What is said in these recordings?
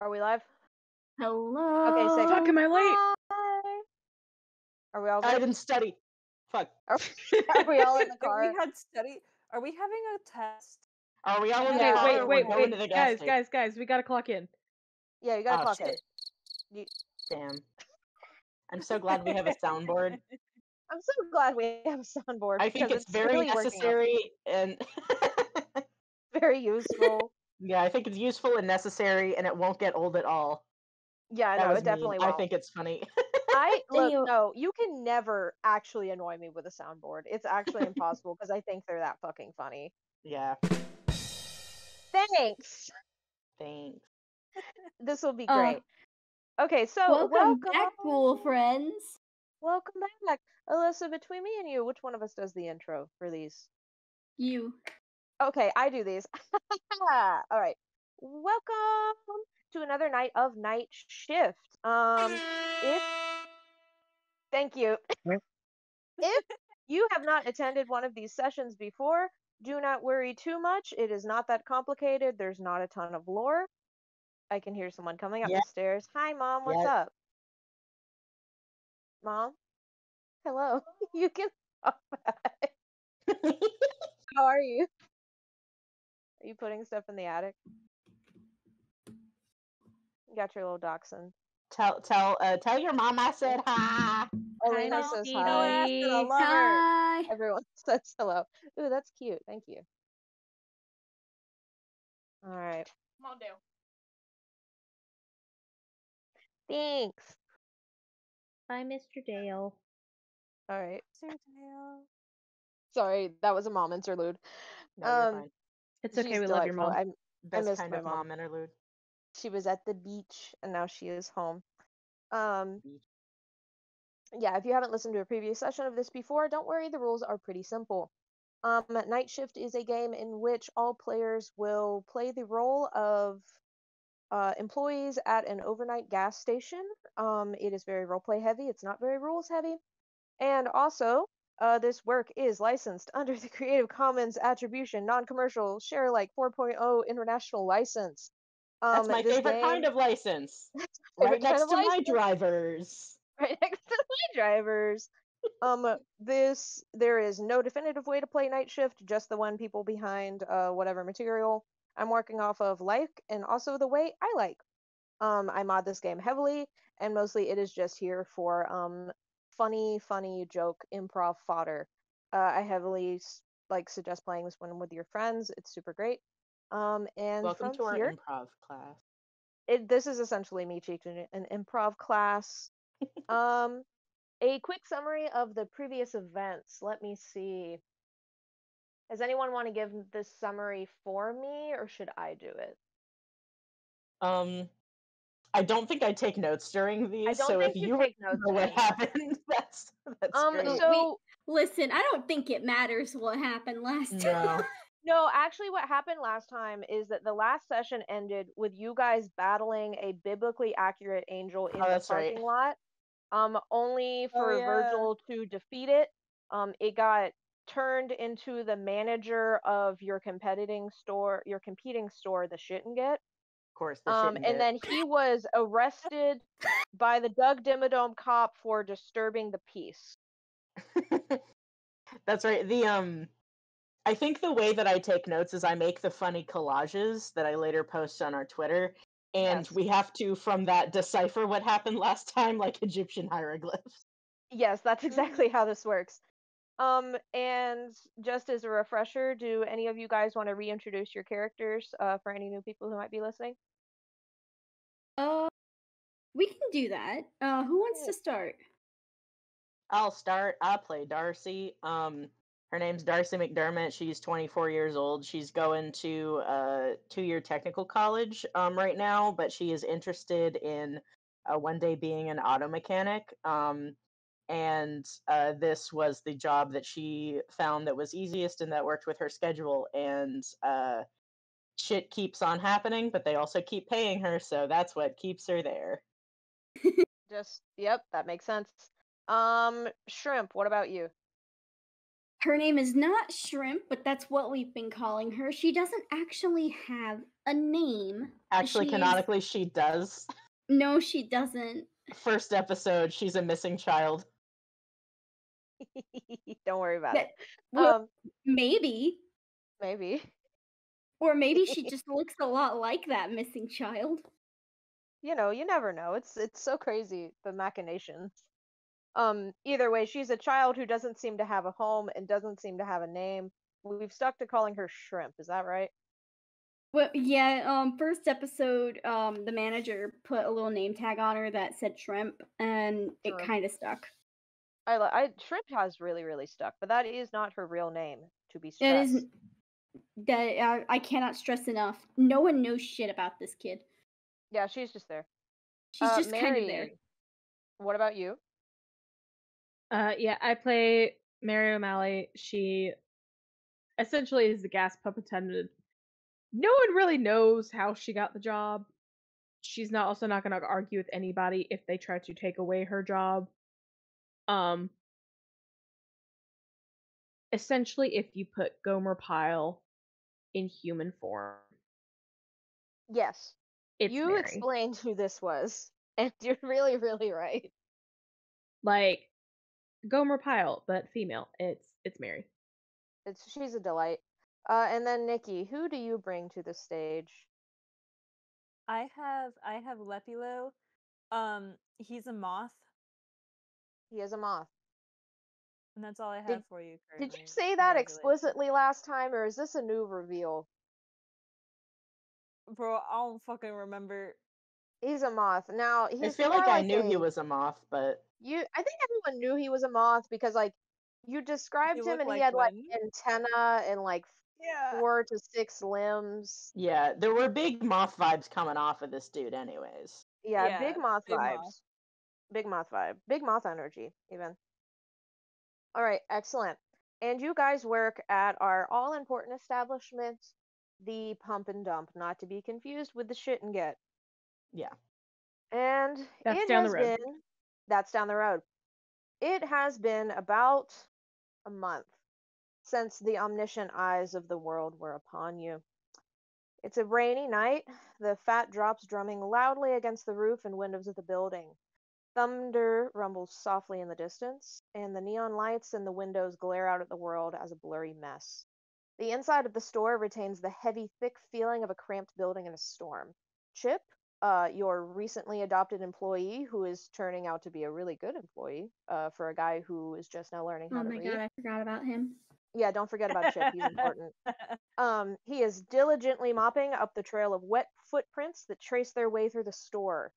Are we live? Hello. Okay, say Fuck, am I late? hi. Are we all I good? didn't study. Fuck. Are we all in the car? We had study. Are we having a test? Are we all in Yeah. the car? Okay, or wait, we're going to the gas station? guys, we gotta clock in. Yeah, you gotta clock shit. in. Damn. I'm so glad we have a soundboard. I'm so glad we have a soundboard I think because it's very really necessary and very useful. yeah, I think it's useful and necessary, and it won't get old at all. Yeah, That no, was it definitely mean. won't. I think it's funny. No, you can never actually annoy me with a soundboard. It's actually impossible because I think they're that fucking funny. Yeah. Thanks. This will be great. Okay, so welcome back, cool friends. Welcome back. Alyssa, between me and you, which one of us does the intro for these? You. Okay, I do these. All right. Welcome to another night of Nightshift. Thank you. If you have not attended one of these sessions before, do not worry too much. It is not that complicated. There's not a ton of lore. I can hear someone coming up the stairs. Hi, Mom. What's up? Mom? Hello. You can talk back. How are you? Are you putting stuff in the attic? You got your little dachshund. Tell your mom I said hi. Elena says hi. Hi. Everyone says hello. Ooh, that's cute. Thank you. All right. Come on down. Thanks. Bye, Mr. Dale. All right. Mr. Dale. Sorry, that was a mom interlude. No, you're fine. It's okay. She's We love your delightful. mom. I Best missed kind my of mom. mom interlude. She was at the beach and now she is home. Yeah, if you haven't listened to a previous session of this before, don't worry, the rules are pretty simple. Nightshift is a game in which all players will play the role of employees at an overnight gas station. It is very roleplay heavy. It's not very rules heavy. And also, this work is licensed under the Creative Commons Attribution Non-Commercial Share Alike 4.0 International License. That's my favorite kind of license. Right next to my drivers. Right next to my drivers. There is no definitive way to play Nightshift, just the one people behind whatever material I'm working off of like, and also the way I like. I mod this game heavily, and mostly it is just here for funny joke improv fodder. I heavily suggest playing this one with your friends. It's super great. And welcome from to our here, improv class. This is essentially me teaching an improv class. A quick summary of the previous events. Let me see. Does anyone want to give this summary for me, or should I do it? I don't think I take notes during these, so if you take notes know what happened, that's great. So listen, I don't think it matters what happened last time. No, actually what happened last time is that the last session ended with you guys battling a biblically accurate angel in the parking lot. Only for Vergil to defeat it. It got turned into the manager of your competing store, the Shit and Get. Of course, the Shit and Get. And then he was arrested by the Doug Dimmadome cop for disturbing the peace. That's right. I think the way that I take notes is I make the funny collages that I later post on our Twitter. And we have to, from that, decipher what happened last time, like Egyptian hieroglyphs. Yes, that's exactly how this works. And just as a refresher, do any of you guys want to reintroduce your characters for any new people who might be listening? We can do that. Who wants to start? I'll start. I play Darcy. Her name's Darcy McDermott. She's 24 years old. She's going to 2-year technical college right now, but she is interested in one day being an auto mechanic. And this was the job that she found that was easiest and that worked with her schedule. And shit keeps on happening, but they also keep paying her, so that's what keeps her there. Yep, that makes sense. Shrimp, what about you? Her name is not Shrimp, but that's what we've been calling her. She doesn't actually have a name. Actually, She's canonically, she does. No, she doesn't. First episode, she's a missing child. Don't worry about That- it. well, maybe. Maybe. Or maybe she just looks a lot like that missing child. You know, you never know. It's so crazy, the machinations. Either way, she's a child who doesn't seem to have a home and doesn't seem to have a name. We've stuck to calling her Shrimp, is that right? Well, yeah, first episode, the manager put a little name tag on her that said Shrimp, and it Shrimp. kind of stuck. Shrimp has really stuck, but that is not her real name, to be That stressed. is that I cannot stress enough. No one knows shit about this kid. Yeah, she's just there. She's just kind of there. Mary, what about you? Yeah, I play Mary O'Malley. She essentially is the gas pump attendant. No one really knows how she got the job. She's also not going to argue with anybody if they try to take away her job. Essentially, if you put Gomer Pyle in human form, Yes. it's You Mary. explained who this was, and you're really right. Like Gomer Pyle, but female. It's Mary. She's a delight. And then Nikki, who do you bring to the stage? I have Lepulo. He's a moth, He is a moth. and that's all I have Did- for you Did currently. you say that Congratulations. explicitly last time, or is this a new reveal? Bro, I don't fucking remember. He's a moth. Now I he's feel more like I like knew he a- was a moth, but I think everyone knew he was a moth because like you described him looked and he like had like one. antenna and like Yeah. 4 to 6 limbs. yeah, there were big moth vibes coming off of this dude, anyways. Yeah, big moth big vibes. moth. Big moth vibe. Big moth energy, even. All right, excellent. And you guys work at our all important establishment, the Pump and Dump, not to be confused with the Shit and Get. Yeah. And That's it down the has road. been, that's down the road. It has been about a month since the omniscient eyes of the world were upon you. It's a rainy night, the fat drops drumming loudly against the roof and windows of the building. Thunder rumbles softly in the distance, and the neon lights in the windows glare out at the world as a blurry mess. The inside of the store retains the heavy, thick feeling of a cramped building in a storm. Chip, your recently adopted employee, who is turning out to be a really good employee for a guy who is just now learning how Oh to my read. god, I forgot about him. Yeah, don't forget about Chip. He's important. He is diligently mopping up the trail of wet footprints that trace their way through the store.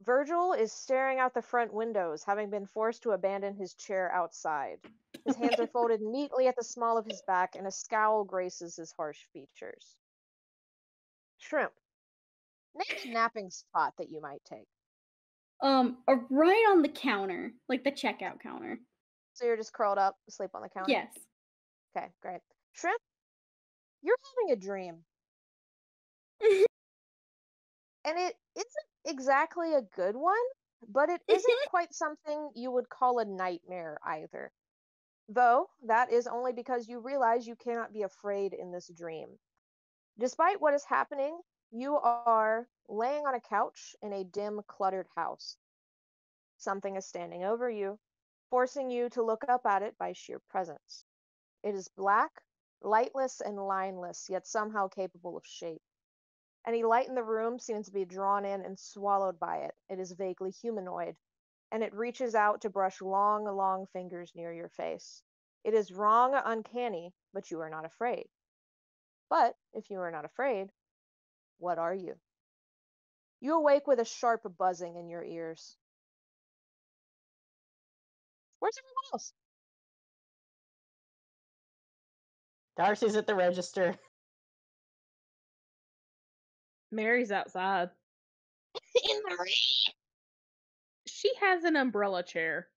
Vergil is staring out the front windows, having been forced to abandon his chair outside. His hands are folded neatly at the small of his back, and a scowl graces his harsh features. Shrimp, name a napping spot that you might take. Right on the counter, like the checkout counter. So you're just curled up, asleep on the counter? Yes. Okay, great. Shrimp, you're having a dream. And it isn't exactly a good one, but it isn't quite something you would call a nightmare either. Though, that is only because you realize you cannot be afraid in this dream. Despite what is happening, you are laying on a couch in a dim, cluttered house. Something is standing over you, forcing you to look up at it by sheer presence. It is black, lightless, and lineless, yet somehow capable of shape. Any light in the room seems to be drawn in and swallowed by it. It is vaguely humanoid, and it reaches out to brush long fingers near your face. It is wrong, uncanny, but you are not afraid. But if you are not afraid, what are you? You awake with a sharp buzzing in your ears. Where's everyone else? Darcy's at the register. Mary's outside. In the rain. She has an umbrella chair.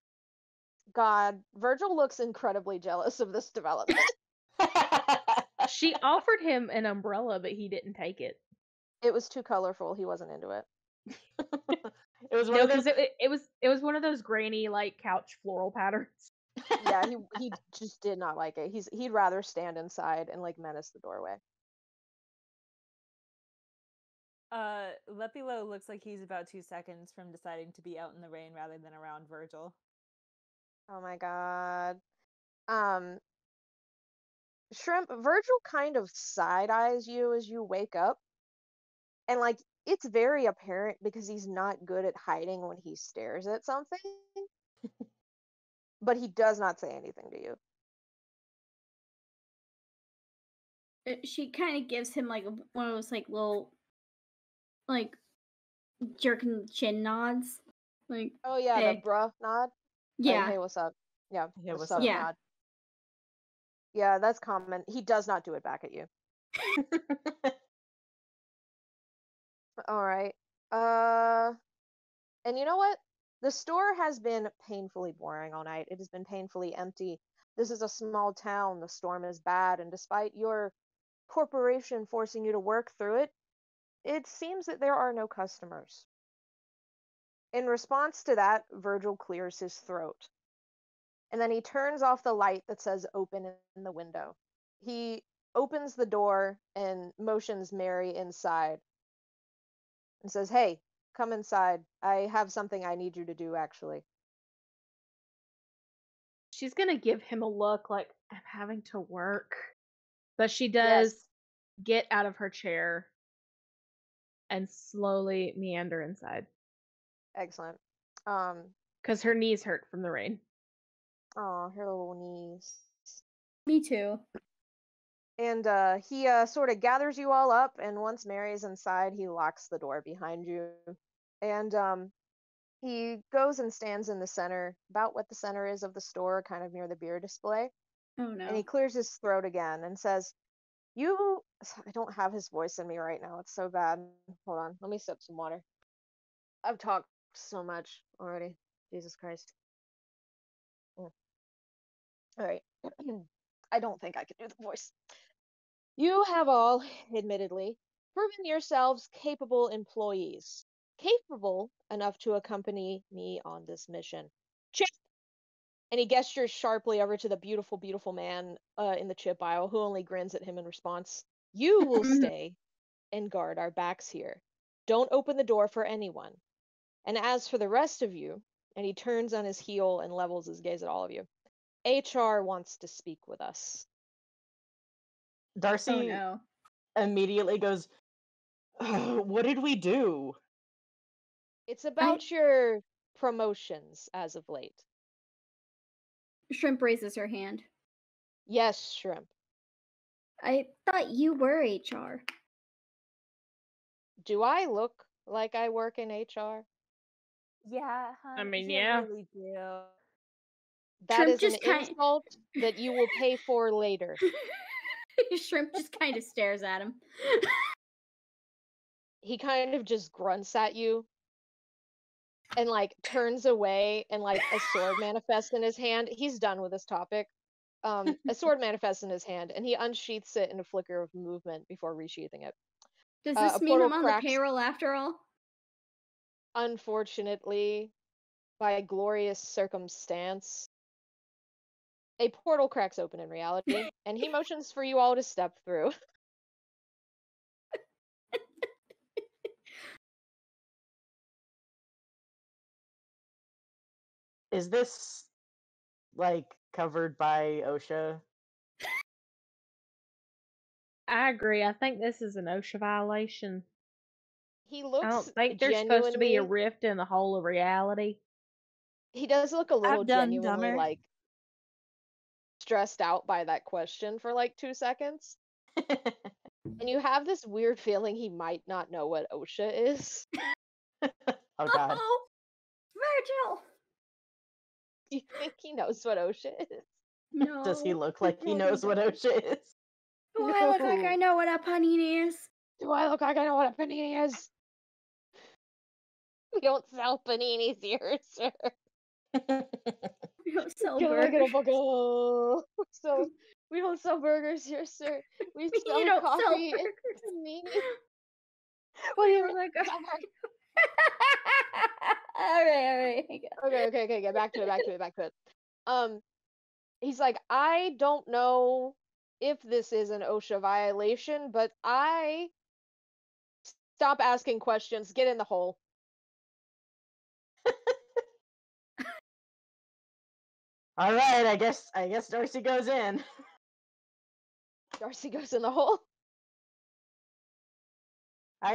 God, Vergil looks incredibly jealous of this development. She offered him an umbrella, but he didn't take it. It was too colorful. He wasn't into it. It was one No, of those. because it was one of those grainy like couch floral patterns. Yeah, he just did not like it. He'd rather stand inside and like menace the doorway. Lepilo looks like he's about 2 seconds from deciding to be out in the rain rather than around Vergil. Oh my god. Shrimp, Vergil kind of side eyes you as you wake up. And like it's very apparent because he's not good at hiding when he stares at something. But he does not say anything to you. She kind of gives him like one of those like little like jerking chin nods. Like, Oh yeah, hey. the bruh nod. Yeah. Like, hey, what's up? Yeah, Yeah, what's what's up up? Yeah. nod. Yeah, that's common. He does not do it back at you. All right. And you know what? The store has been painfully boring all night. It has been painfully empty. This is a small town. The storm is bad, and despite your corporation forcing you to work through it, it seems that there are no customers. In response to that, Vergil clears his throat. And then he turns off the light that says open in the window. He opens the door and motions Mary inside and says, "Hey, come inside. I have something I need you to do, actually." She's gonna give him a look like, I'm having to work. But she Yes. does get out of her chair and slowly meander inside. Excellent. Because her knees hurt from the rain. Oh, her little knees. Me too. And he sort of gathers you all up, and once Mary's inside, he locks the door behind you. And he goes and stands in the center, about what the center is of the store, kind of near the beer display. Oh no. And he clears his throat again and says, I don't have his voice in me right now. It's so bad. Hold on. Let me sip some water. I've talked so much already. Jesus Christ. All right. I don't think I can do the voice. You have all, admittedly, proven yourselves capable employees. Capable enough to accompany me on this mission. Chip! And he gestures sharply over to the beautiful, beautiful man in the chip aisle, who only grins at him in response. You will stay and guard our backs here. Don't open the door for anyone. And as for the rest of you, and he turns on his heel and levels his gaze at all of you, HR wants to speak with us. Darcy Oh no. immediately goes, "What did we do?" It's about your promotions as of late. Shrimp raises her hand. Yes, Shrimp. I thought you were HR. Do I look like I work in HR? Yeah, hun, I mean, you yeah. really do. That Shrimp is an just kind- insult that you will pay for later. Shrimp just kind of stares at him. He kind of just grunts at you and like turns away, and like a sword manifests in his hand. He's done with this topic. A sword manifests in his hand, and he unsheaths it in a flicker of movement before resheathing it. Does A this mean portal I'm on cracks. the payroll after all? Unfortunately, by glorious circumstance, a portal cracks open in reality, and he motions for you all to step through. Is this like covered by OSHA? I agree. I think this is an OSHA violation. He I looks don't think there's supposed to be a genuinely. rift in the whole of reality. He does look a little I've done genuinely dumber. like stressed out by that question for like 2 seconds. And you have this weird feeling he might not know what OSHA is. Oh god. Oh, Vergil. Do you think he knows what OSHA is? No. Does he look like he No, knows what doesn't. OSHA is? Do I look like I know what a panini is? Do I look like I know what a panini is? We don't sell paninis here, sir. We don't sell Can I get a burgers. bucket? We don't sell burgers here, sir. We You sell don't sell coffee and burgers. paninis. What do you mean? Like Sell burgers? all right. Okay. Get back to it. He's like, I don't know if this is an OSHA violation, but stop asking questions. Get in the hole. All right, I guess Darcy goes in. Darcy goes in the hole.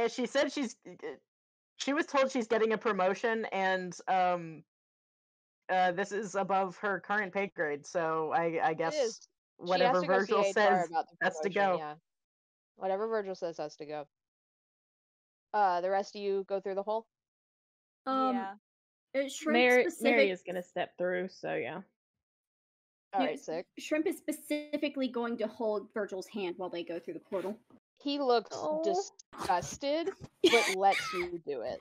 She said she was told she's getting a promotion, and this is above her current pay grade, so I It guess is. She whatever has to go see Vergil HR says about the has to promotion, go. yeah. Whatever Vergil says has to go. The rest of you go through the hole? Yeah. Shrimp Mary is gonna step through, so yeah. Alright, sick. Shrimp is specifically going to hold Virgil's hand while they go through the portal. He looks disgusted, but lets you do it.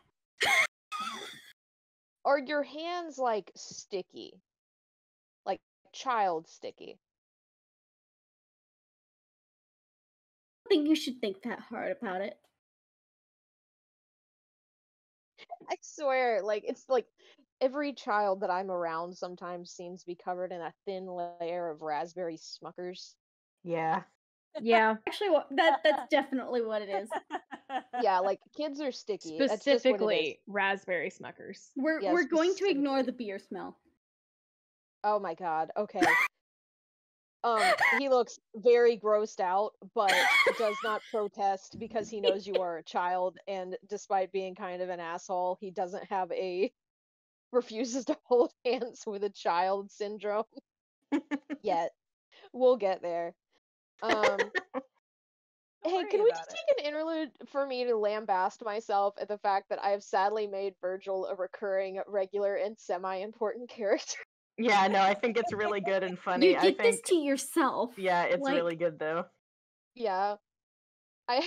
Are your hands, like, sticky? Like, child sticky? I think you should think that hard about it. I swear, like, it's like every child that I'm around sometimes seems to be covered in a thin layer of raspberry Smuckers. Yeah. Yeah. Actually, that's definitely what it is. Yeah, like, kids are sticky. That's just what it is. Specifically, raspberry Smuckers. We're going to ignore the beer smell. Oh my god, okay. He looks very grossed out, but does not protest because he knows you are a child, and despite being kind of an asshole, he doesn't have refuses to hold hands with a child syndrome yet. We'll get there. Hey, can we just take an interlude for me to lambast myself at the fact that I have sadly made Vergil a recurring, regular, and semi-important character? Yeah, no, I think it's really good and funny. You did this to yourself. Yeah, it's really good though. Yeah. I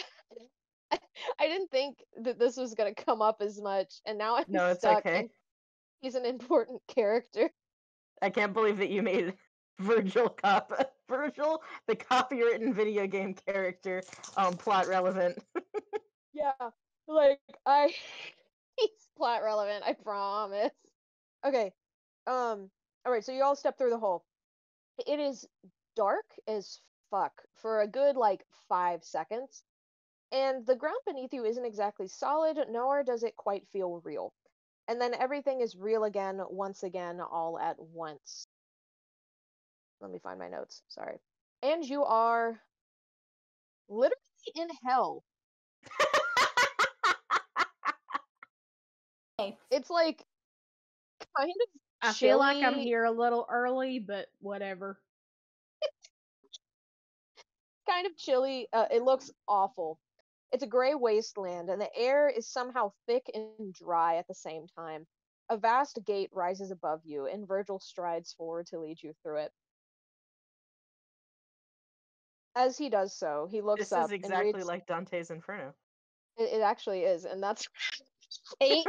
didn't think that this was gonna come up as much, and now I'm stuck. Okay. And he's an important character. I can't believe that you made Vergil, the copywritten video game character, plot relevant. Yeah, like he's plot relevant, I promise. Okay, alright, so you all step through the hole. It is dark as fuck for a good, like, 5 seconds, and the ground beneath you isn't exactly solid, nor does it quite feel real. And then everything is real again, once again, all at once. Let me find my notes, sorry. And you are literally in hell. It's like kind of I feel like I'm here a little early, but whatever. Kind of chilly. It looks awful. It's a gray wasteland, and the air is somehow thick and dry at the same time. A vast gate rises above you, and Vergil strides forward to lead you through it. As he does so, he looks up. This is exactly like Dante's Inferno. It actually is, and that's hate.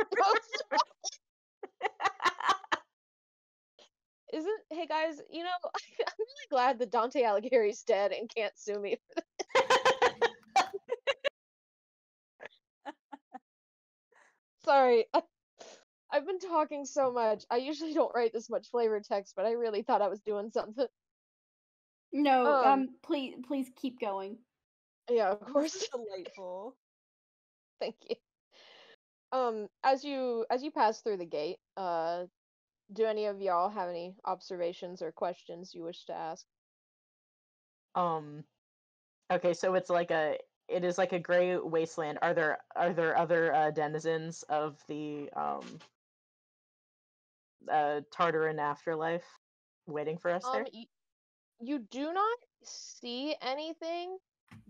Hey guys, you know, I'm really glad that Dante Alighieri's dead and can't sue me for this. Sorry, I've been talking so much. I usually don't write this much flavor text, but I really thought I was doing something. No, please keep going. Yeah, of course. Delightful. Thank you. As you pass through the gate, do any of y'all have any observations or questions you wish to ask? Okay, so it is like a gray wasteland. Are there other denizens of the Tartaran afterlife waiting for us there? You do not see anything,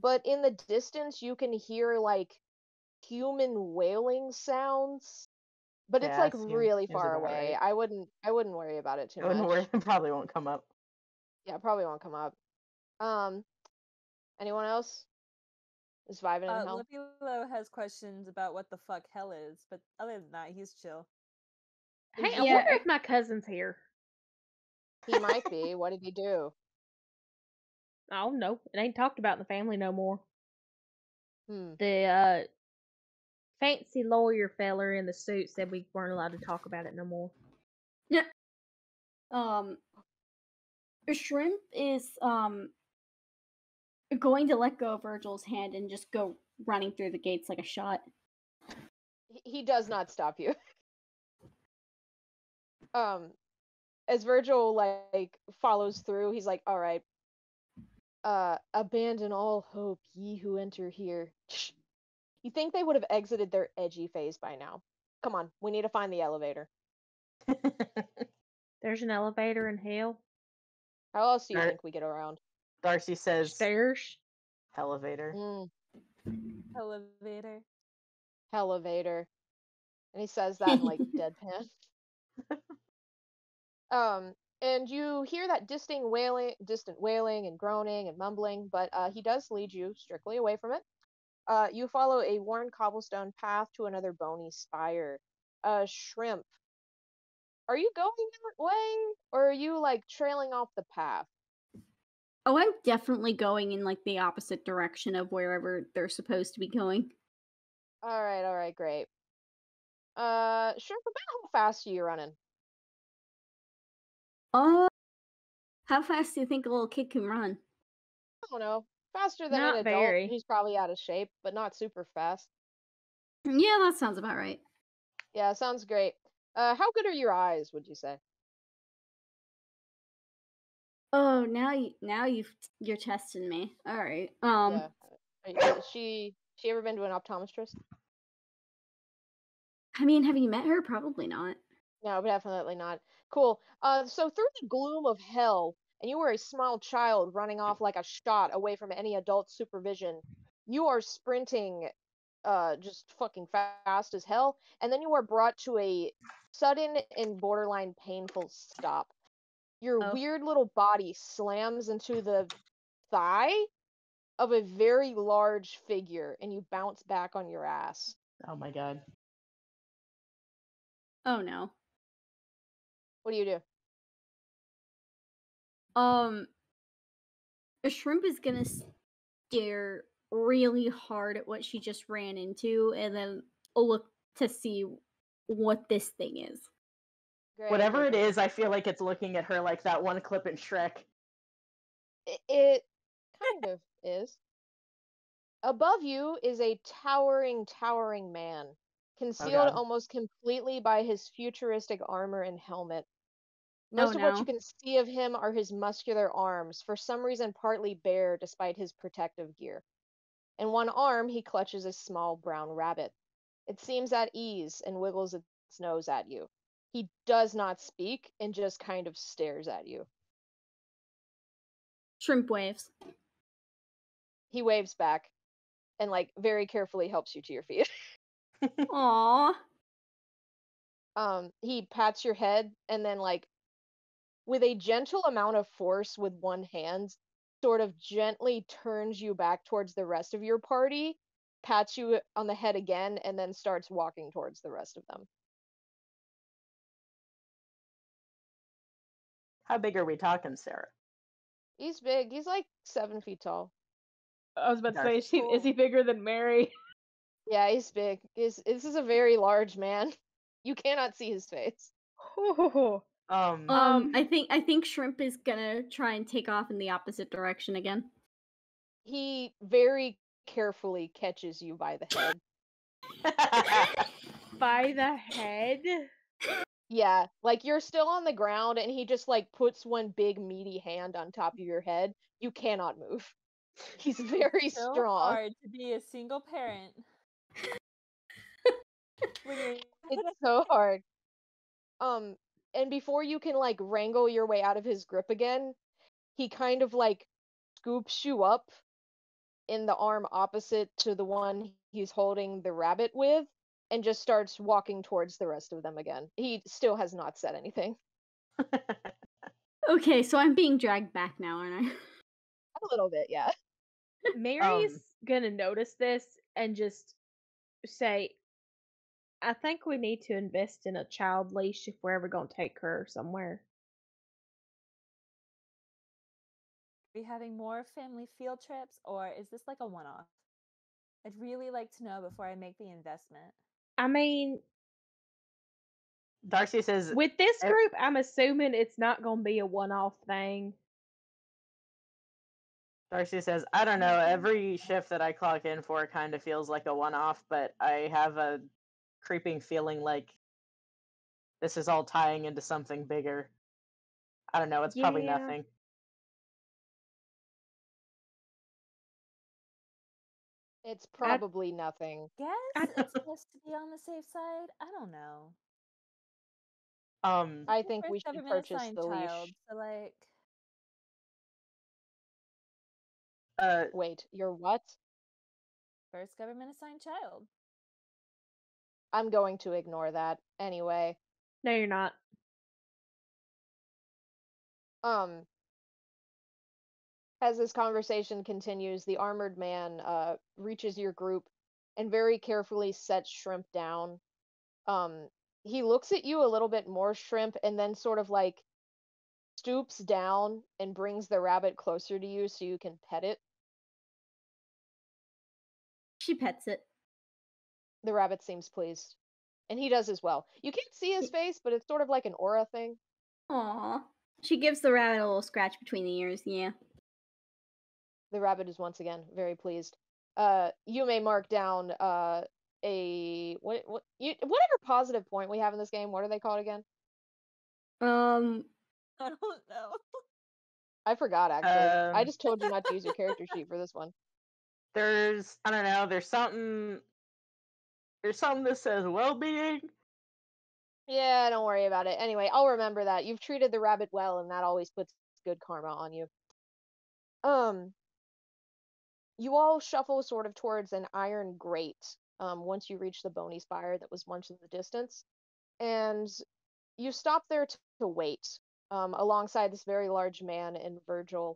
but in the distance you can hear like human wailing sounds. But it's like really far away. Right. I wouldn't worry about it too much. It probably won't come up. Yeah, probably won't come up. Anyone else is vibing in hell? Lupilo has questions about what the fuck hell is, but other than that, he's chill. Hey, I wonder if my cousin's here. He might be. What did he do? Oh no, it ain't talked about in the family no more. Hmm. The fancy lawyer feller in the suit said we weren't allowed to talk about it no more. Yeah. Shrimp is going to let go of Vergil's hand and just go running through the gates like a shot. He does not stop you. As Vergil like follows through, he's like, all right, abandon all hope, ye who enter here. You think they would have exited their edgy phase by now? Come on, we need to find the elevator. There's an elevator in hell. How else do you Dar- think we get around? Darcy says, Stairs. elevator. Elevator. Elevator. And he says that in like deadpan. And you hear that distant wailing and groaning and mumbling, but he does lead you strictly away from it. You follow a worn cobblestone path to another bony spire. Shrimp. Are you going that way, or are you like trailing off the path? Oh, I'm definitely going in like the opposite direction of wherever they're supposed to be going. All right, great. Shrimp, about how fast are you running? How fast do you think a little kid can run? I don't know. Faster than Not an adult. very. He's probably out of shape, but not super fast. Yeah, that sounds about right. Yeah, sounds great. How good are your eyes, would you say? Oh, you're testing me. All right. Yeah. She ever been to an optometrist? I mean, have you met her? Probably not. No, definitely not. Cool. So through the gloom of hell, and you were a small child running off like a shot away from any adult supervision, you are sprinting, just fucking fast as hell, and then you are brought to a sudden and borderline painful stop. Your Oh. weird little body slams into the thigh of a very large figure, and you bounce back on your ass. Oh my god. Oh no. What do you do? A shrimp is gonna stare really hard at what she just ran into, and then look to see what this thing is. Great, Whatever great, it great. is, I feel like it's looking at her like that one clip in Shrek. It kind of is. Above you is a towering man, concealed God. almost completely by his futuristic armor and helmet. Most of what no. you can see of him are his muscular arms, for some reason partly bare despite his protective gear. In one arm, he clutches a small brown rabbit. It seems at ease and wiggles its nose at you. He does not speak and just kind of stares at you. Shrimp waves. He waves back and like very carefully helps you to your feet. Aww. He pats your head and then like with a gentle amount of force with one hand sort of gently turns you back towards the rest of your party, pats you on the head again, and then starts walking towards the rest of them. How big are we talking, Sarah? He's big. He's like 7 feet tall. I was about to say, Darcy. is he bigger than Mary? Yeah, he's big. This is a very large man. You cannot see his face. Oh. I think Shrimp is gonna try and take off in the opposite direction again. He very carefully catches you by the head. By the head? Yeah, like you're still on the ground and he just like puts one big meaty hand on top of your head. You cannot move. He's very So strong. hard to be a single parent. When you're It's so hard. And before you can like wrangle your way out of his grip again, he kind of like scoops you up in the arm opposite to the one he's holding the rabbit with and just starts walking towards the rest of them again. He still has not said anything. Okay, so I'm being dragged back now, aren't I? A little bit, yeah. Mary's gonna notice this and just say, I think we need to invest in a child leash if we're ever gonna take her somewhere. Are we having more family field trips, or is this like a one-off? I'd really like to know before I make the investment. I mean, Darcy says, with this group, I'm assuming it's not gonna be a one-off thing. Darcy says, I don't know, every shift that I clock in for kind of feels like a one-off, but I have a creeping feeling like this is all tying into something bigger. I don't know, it's probably Yeah. nothing. It's probably nothing. Guess it's supposed to be on the safe side. I don't know. I think First we should government purchase assigned the child, leash. so like Wait, you're what? first government assigned child. I'm going to ignore that. Anyway, No, you're not. as this conversation continues, the armored man reaches your group and very carefully sets Shrimp down. He looks at you a little bit more, Shrimp, and then sort of like stoops down and brings the rabbit closer to you so you can pet it. She pets it. The rabbit seems pleased. And he does as well. You can't see his face, but it's sort of like an aura thing. Aw. She gives the rabbit a little scratch between the ears, yeah. The rabbit is once again very pleased. You may mark down whatever positive point we have in this game. What are they called again? Um, I don't know. I forgot actually. I just told you not to use your character sheet for this one. There's, I don't know, there's something that says well-being. Yeah, don't worry about it. Anyway, I'll remember that. You've treated the rabbit well, and that always puts good karma on you. You all shuffle sort of towards an iron grate once you reach the bony spire that was once in the distance. And you stop there to wait alongside this very large man and Vergil.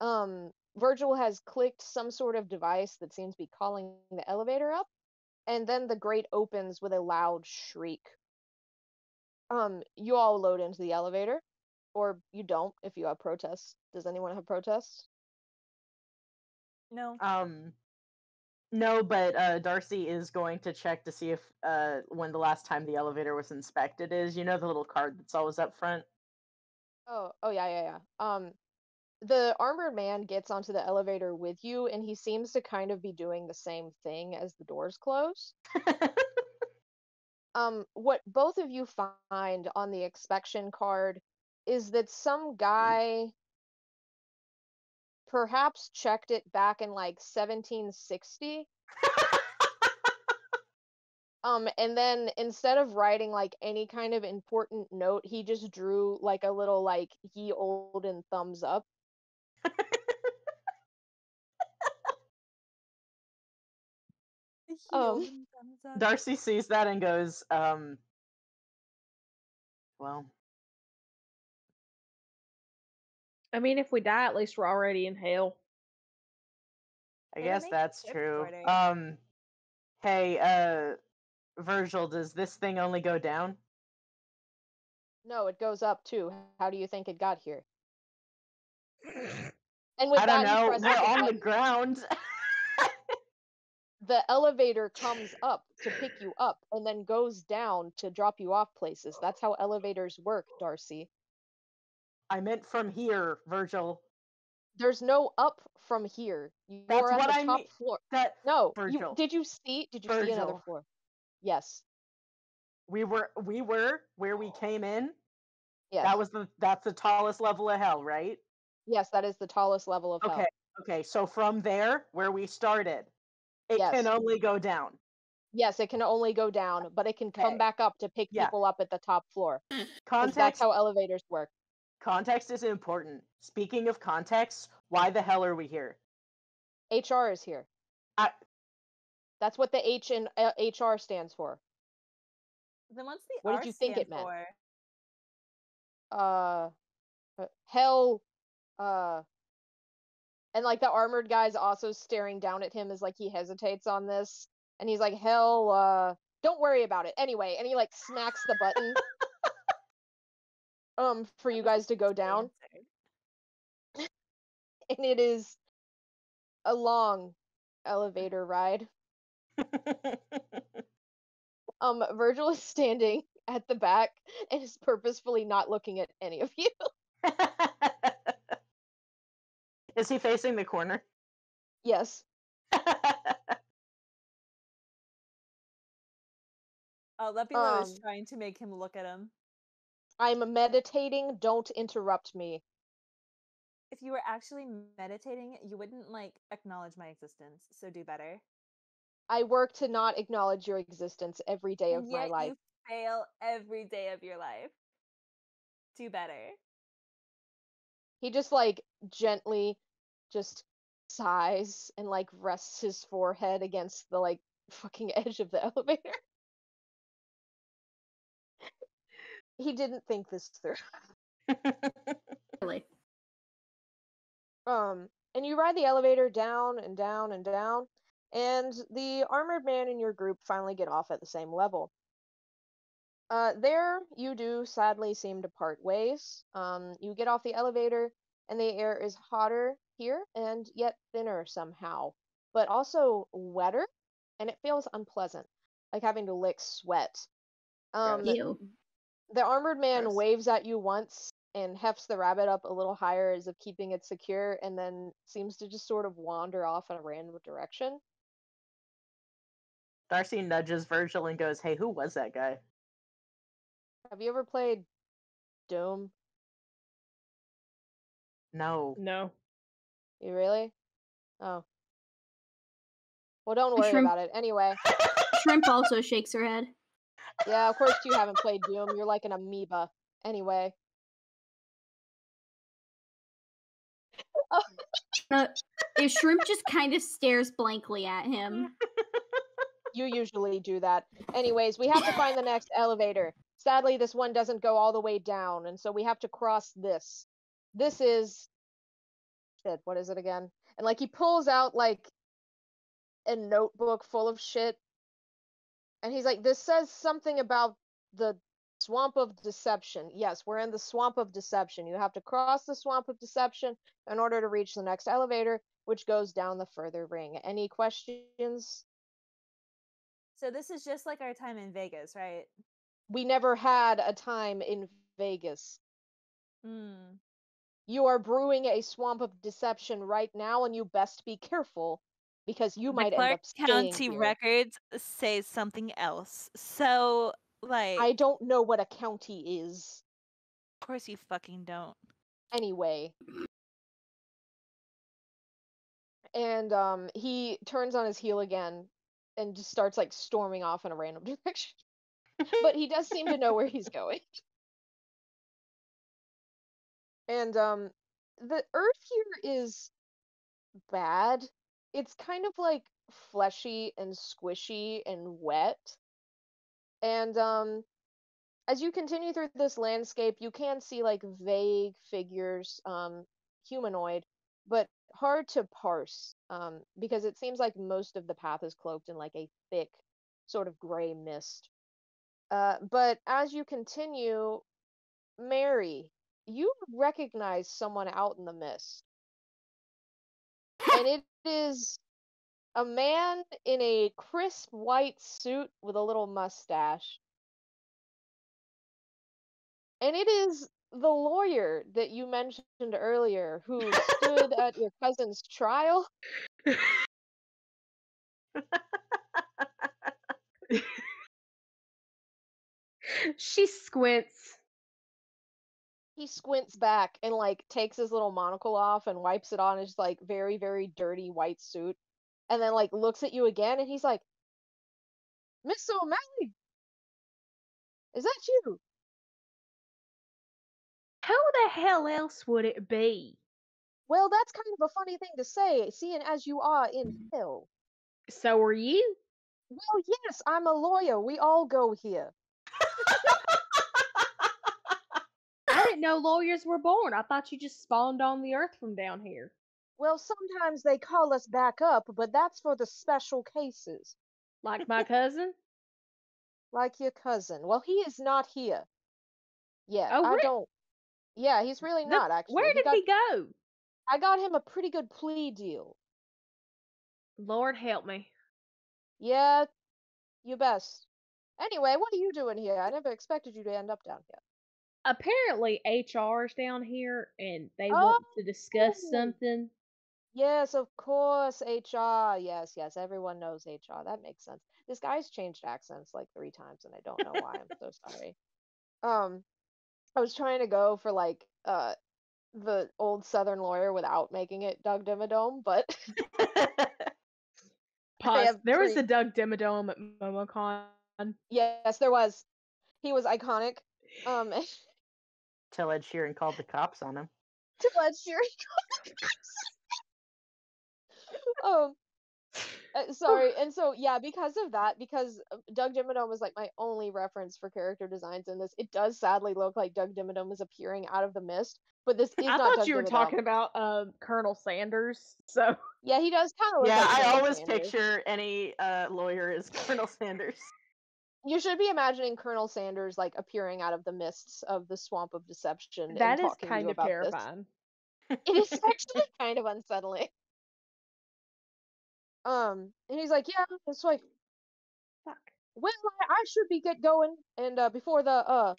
Vergil has clicked some sort of device that seems to be calling the elevator up, and then the grate opens with a loud shriek. You all load into the elevator, or you don't if you have protests. Does anyone have protests? No. No, but Darcy is going to check to see if when the last time the elevator was inspected is. You know the little card that's always up front? Oh yeah. The armored man gets onto the elevator with you, and he seems to kind of be doing the same thing as the doors close. What both of you find on the inspection card is that some guy perhaps checked it back in like 1760. And then instead of writing like any kind of important note, he just drew like a little like ye olden thumbs up. Darcy sees that and goes, well, I mean, if we die, at least we're already in hell. I It'll guess make that's the shift true. shorter. Hey, Vergil, does this thing only go down? No, it goes up too. How do you think it got here? And with I don't that, he know. presses We're the on the button. ground. The elevator comes up to pick you up and then goes down to drop you off places. That's how elevators work, Darcy. I meant from here, Vergil. There's no up from here. You That's are at what the I top mean. floor. That No, Vergil. did you see another Vergil. floor? Yes. We were where we came in. Yes. That's the tallest level of hell, right? Yes, that is the tallest level of hell. Okay. So from there, where we started, it Yes. can only go down. Yes, it can only go down, but it can come Okay. back up to pick Yeah. people up at the top floor. Because that's Context. how elevators work. Context is important. Speaking of context, why the hell are we here? HR is here. That's what the H in HR stands for. Then what's the What R did you think stand it meant? for? Hell, and like the armored guy's also staring down at him as like he hesitates on this, and he's like, hell, don't worry about it. Anyway, and he like smacks the button for you guys to go down. And it is a long elevator ride. Vergil is standing at the back and is purposefully not looking at any of you. Is he facing the corner? Yes. Lepilo is trying to make him look at him. I'm meditating. Don't interrupt me. If you were actually meditating, you wouldn't, like, acknowledge my existence, so do better. I work to not acknowledge your existence every day of And my yet life. you fail every day of your life. Do better. He just, like, gently just sighs and, like, rests his forehead against the, like, fucking edge of the elevator. He didn't think this through. Really. And you ride the elevator down and down and down, and the armored man in your group finally get off at the same level. There you do sadly seem to part ways. You get off the elevator, and the air is hotter here and yet thinner somehow, but also wetter, and it feels unpleasant, like having to lick sweat. Ew. The armored man Gross. waves at you once and hefts the rabbit up a little higher as if keeping it secure, and then seems to just sort of wander off in a random direction. Darcy nudges Vergil and goes, "Hey, who was that guy?" Have you ever played Doom? No. No. You really? Oh. Well, don't worry Shrimp- about it. Anyway, Shrimp also shakes her head. yeah, of course you haven't played Doom. You're like an amoeba. Anyway. If Shrimp just kind of stares blankly at him. You usually do that. Anyways, we have to find the next elevator. Sadly, this one doesn't go all the way down, and so we have to cross this. This is... Shit, what is it again? And, like, he pulls out, like, a notebook full of shit. And he's like, this says something about the Swamp of Deception. Yes, we're in the Swamp of Deception. You have to cross the Swamp of Deception in order to reach the next elevator, which goes down the further ring. Any questions? So this is just like our time in Vegas, right? We never had a time in Vegas. Hmm. You are brewing a Swamp of Deception right now, and you best be careful, because you might end up staying County here. records say something else. So, like, I don't know what a county is. of course you fucking don't. Anyway. And he turns on his heel again and just starts, like, storming off in a random direction. But he does seem to know where he's going. And the earth here is bad. It's kind of, like, fleshy and squishy and wet. And as you continue through this landscape, you can see, like, vague figures, humanoid, but hard to parse, because it seems like most of the path is cloaked in, like, a thick sort of gray mist. But as you continue, Mary, you recognize someone out in the mist. And it is a man in a crisp white suit with a little mustache. And it is the lawyer that you mentioned earlier who stood at your cousin's trial. She squints. He squints back and, like, takes his little monocle off and wipes it on his, like, very, very dirty white suit. And then, like, looks at you again and he's like, Miss O'Malley! Is that you? Who the hell else would it be? Well, that's kind of a funny thing to say, seeing as you are in hell. So are you? Well, yes, I'm a lawyer. We all go here. I didn't know lawyers were born. I thought you just spawned on the earth from down here. Well, sometimes they call us back up, but that's for the special cases. Like my cousin? Like your cousin. Well, he is not here yet. Oh, I don't... Yeah, he's really not, actually. Where did he go? I got him a pretty good plea deal. Lord help me. Yeah, you best. Anyway, what are you doing here? I never expected you to end up down here. Apparently HR's down here and they want to discuss Oh. something. Yes, of course, HR. Yes, yes, everyone knows HR. That makes sense. This guy's changed accents like 3 times, and I don't know why. I'm so sorry. Um, I was trying to go for like the old Southern lawyer without making it Doug Dimmadome, but I Pause. have There was a Doug Dimmadome at MomoCon. yes, there was. He was iconic. Till Ed Sheeran called the cops on him. To Ed Sheeran. Um, sorry, and so yeah, because of that, because Doug Dimmadome was like my only reference for character designs in this. It does sadly look like Doug Dimmadome is appearing out of the mist, but this is I not thought Doug you were Dimmadome. talking about Colonel Sanders. So Yeah, he does kind of look Yeah, like I Colonel always Sanders. picture any lawyer as Colonel Sanders. You should be imagining Colonel Sanders like appearing out of the mists of the swamp of deception and that is talking to kind you of about terrifying. this. It is actually kind of unsettling. And he's like, yeah, it's like, Fuck. well, I should be get going, and before the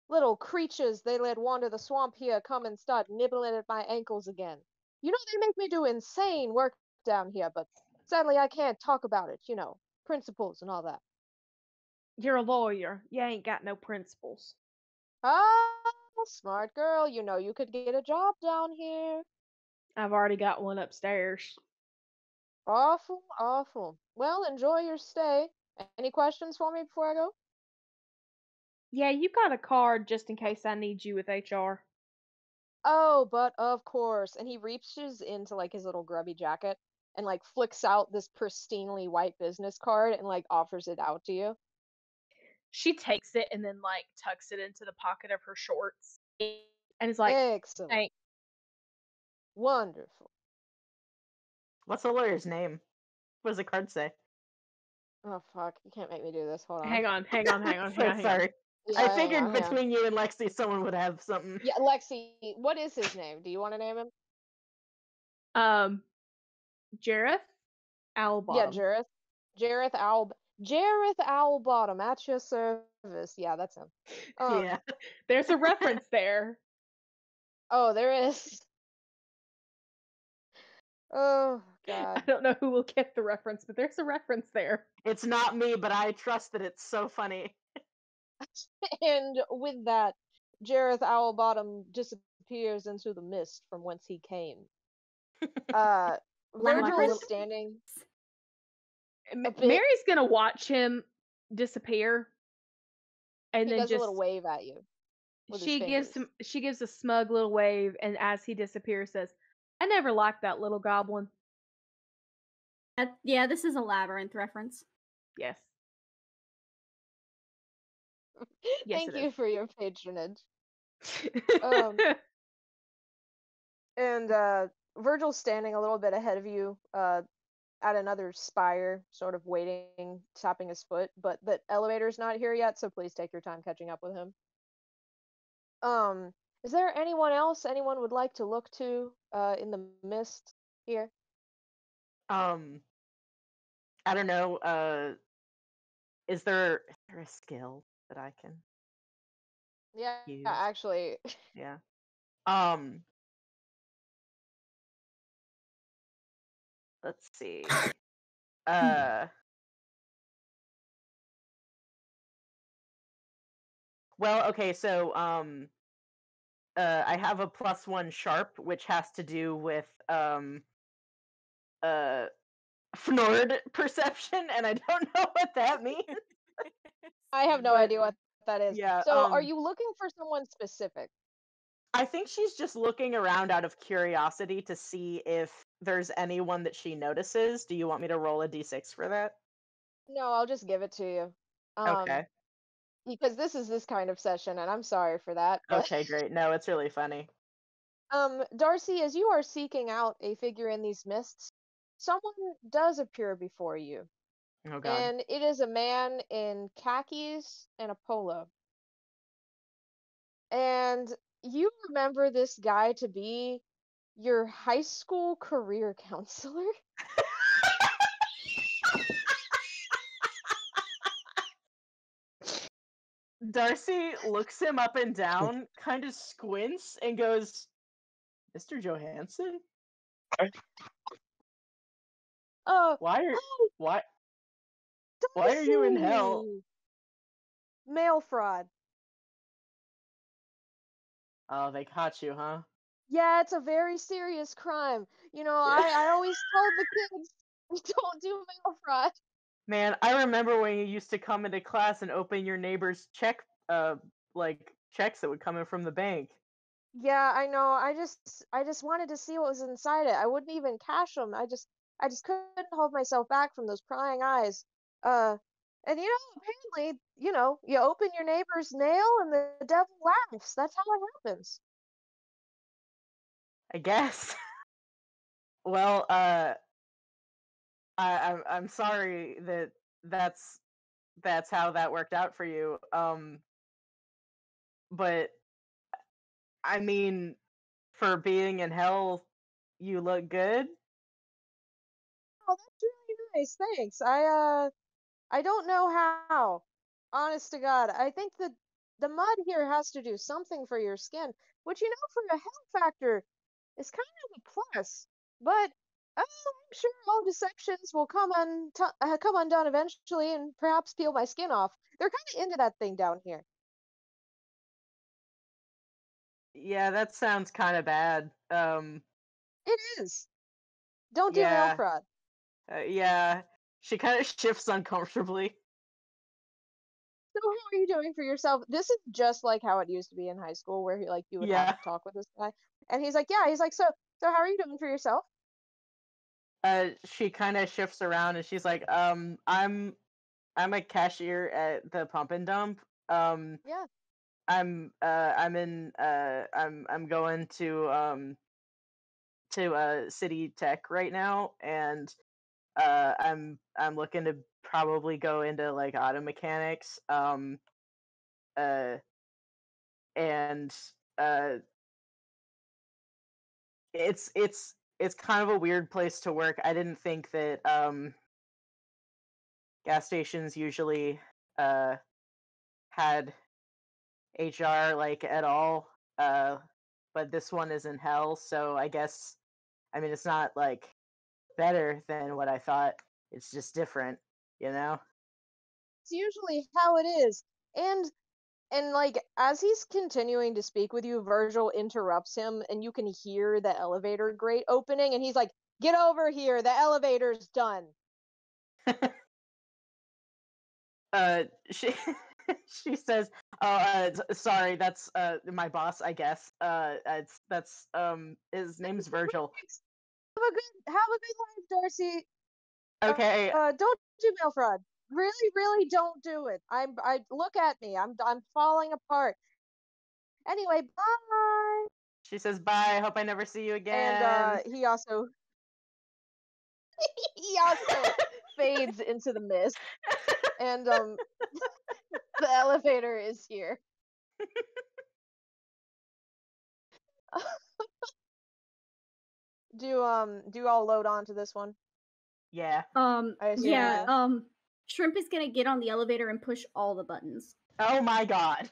little creatures they let wander the swamp here come and start nibbling at my ankles again. You know they make me do insane work down here, but sadly I can't talk about it. You know, principles and all that. You're a lawyer. You ain't got no principles. Ah, smart girl. You know you could get a job down here. I've already got one upstairs. Awful, awful. Well, enjoy your stay. Any questions for me before I go? Yeah, you got a card just in case I need you with HR. Oh, but of course. And he reaches into like his little grubby jacket and like flicks out this pristinely white business card and like offers it out to you. She takes it and then like tucks it into the pocket of her shorts and is like, Excellent. "Thanks." Wonderful. What's the lawyer's name? What does the card say? Oh fuck, you can't make me do this. Hold on. Hang on. So sorry. Yeah, I hang figured on, hang on. between you and Lexi, someone would have something. Yeah, Lexi, what is his name? Do you want to name him? Jareth Yeah, Owlbottom. Jareth Owlbottom at your service. Yeah, that's him. Yeah. There's a reference there. Oh, there is. Oh I God. don't know who will get the reference, but there's a reference there. It's not me, but I trust that it's so funny. And with that, Jareth Owlbottom disappears into the mist from whence he came. Vergil is Labyrinth? standing. bit- Mary's gonna watch him disappear, and He then does a just little wave at you with his fingers. she gives a smug little wave, and as he disappears, says, "I never liked that little goblin." Yeah, this is a labyrinth reference. Yes. Yes, Thank it you is. for your patronage. And Virgil's standing a little bit ahead of you, at another spire, sort of waiting, tapping his foot, but the elevator's not here yet, so please take your time catching up with him. Is there anyone else anyone would like to look to in the mist here? I don't know. Is there a skill that I can Yeah, use? actually. Yeah. Let's see. Well, okay, so I have a +1 sharp, which has to do with Fnord perception, and I don't know what that means. I have no But, idea what that is. yeah, So, are you looking for someone specific? I think she's just looking around out of curiosity to see if there's anyone that she notices. Do you want me to roll a d6 for that? No, I'll just give it to you. Okay. Because this is this kind of session, and I'm sorry for that. But Okay, great. No, it's really funny. Darcy, as you are seeking out a figure in these mists, someone does appear before you. Oh god. And it is a man in khakis and a polo. And you remember this guy to be your high school career counselor? Darcy looks him up and down, kind of squints, and goes, Mr. Johansson? Oh, Why are oh, why are you in hell? Darcy! Mail fraud. Oh, they caught you, huh? Yeah, it's a very serious crime. You know, I always told the kids, don't do mail fraud. Man, I remember when you used to come into class and open your neighbor's like checks that would come in from the bank. Yeah, I know. I just wanted to see what was inside it. I wouldn't even cash them. I just couldn't hold myself back from those prying eyes. Uh, and apparently, you open your neighbor's mail and the devil laughs. That's how it happens. I guess. Well, I'm sorry that that's how that worked out for you. But I mean, for being in hell, you look good. Oh, that's really nice. Thanks. I don't know how. Honest to God, I think the mud here has to do something for your skin, which for a hell factor is kind of a plus. But I'm sure all deceptions will come undone eventually, and perhaps peel my skin off. They're kind of into that thing down here. Yeah, that sounds kind of bad. It is. Don't do mail Yeah, fraud. yeah. She kind of shifts uncomfortably. So how are you doing for yourself? This is just like how it used to be in high school, where you would have Yeah. to talk with this guy, and he's like, yeah, he's like, so how are you doing for yourself? She kind of shifts around and she's like, I'm a cashier at the pump and dump. Yeah. I'm going to City Tech right now, and I'm looking to probably go into like auto mechanics. Uh, and uh, it's kind of a weird place to work. I didn't think that gas stations usually had HR like at all. But this one is in hell, so I guess it's not like better than what I thought. It's just different, you know? It's usually how it is. And like as he's continuing to speak with you, Vergil interrupts him and you can hear the elevator grate opening and he's like, "Get over here, the elevator's done." She she says, "Oh, sorry, that's my boss, I guess. That's his name's Vergil." Have a good life, Darcy. Okay. Don't do mail fraud. Really, really don't do it. I look at me. I'm falling apart. Anyway, bye. She says, "Bye. Hope I never see you again." And he also fades into the mist. And the elevator is here. Do you all load onto this one? Yeah. I assume yeah, you do. Shrimp is gonna get on the elevator and push all the buttons. Oh my god.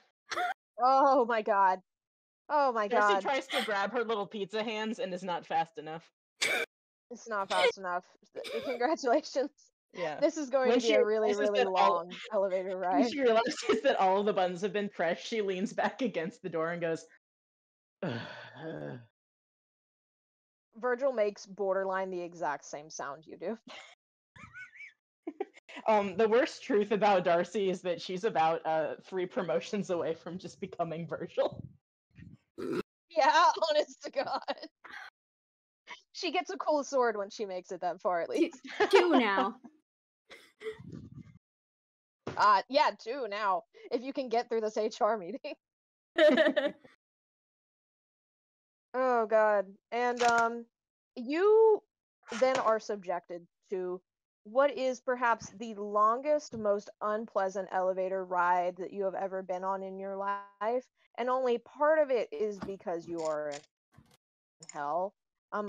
Oh my god. Oh my Darcy god. tries to grab her little pizza hands and is not fast enough. It's not fast enough. Congratulations. Yeah. This is going When to be she a really, realizes really that all- long elevator When ride. she realizes that all of the buttons have been pressed, she leans back against the door and goes, Vergil makes borderline the exact same sound you do. The worst truth about Darcy is that she's about 3 promotions away from just becoming Vergil. Yeah, honest to God. She gets a cool sword when she makes it that far, at least. 2 now. Yeah, 2 now. If you can get through this HR meeting. Oh god. And you then are subjected to what is perhaps the longest, most unpleasant elevator ride that you have ever been on in your life, and only part of it is because you are in hell.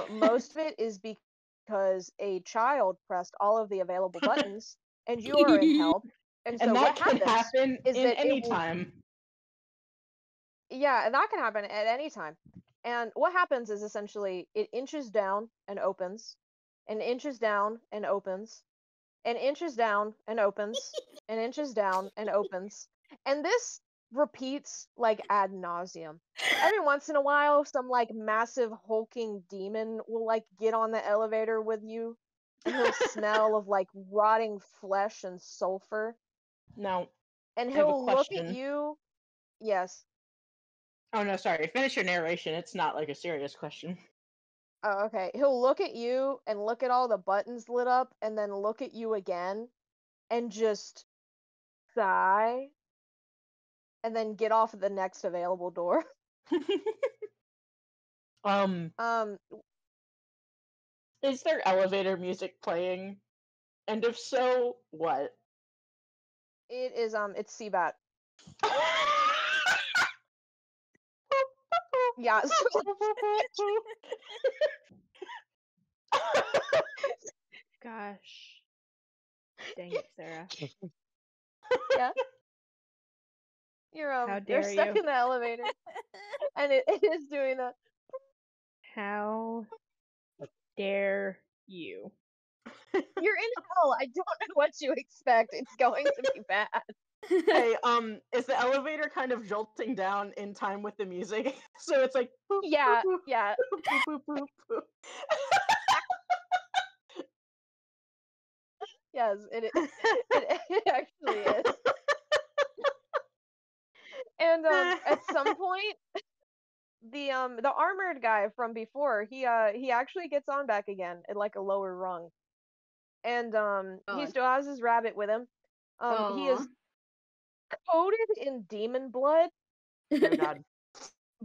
Most of it is because a child pressed all of the available buttons, and you are in hell. And so And that what can happens happen is in that any time. yeah, and that can happen at any time. And what happens is essentially it inches down and opens, and inches down and opens, and inches down and opens, and inches down and opens. And this repeats like ad nauseum. Every once in a while, some like massive hulking demon will like get on the elevator with you, and he'll smell of like rotting flesh and sulfur. Now, And I have a he'll look at question. you. Yes. Oh no, sorry. Finish your narration. It's not like a serious question. Oh, okay. He'll look at you and look at all the buttons lit up, and then look at you again, and just sigh, and then get off at the next available door. Um, Um, is there elevator music playing? And if so, what? it's Seabat. Yeah. Gosh. Dang it, Sarah. Yeah. How You're dare stuck you? in the elevator, and it is doing that. How dare you? You're in hell. I don't know what you expect. It's going to be bad. Hey, is the elevator kind of jolting down in time with the music? So it's like boop, Yeah, boop, yeah. boop, boop, boop, boop. Yes, it actually is. And at some point, the armored guy from before, he actually gets on back again at like a lower rung. And he God. still has his rabbit with him. He is Aw. coated in demon blood, Oh god.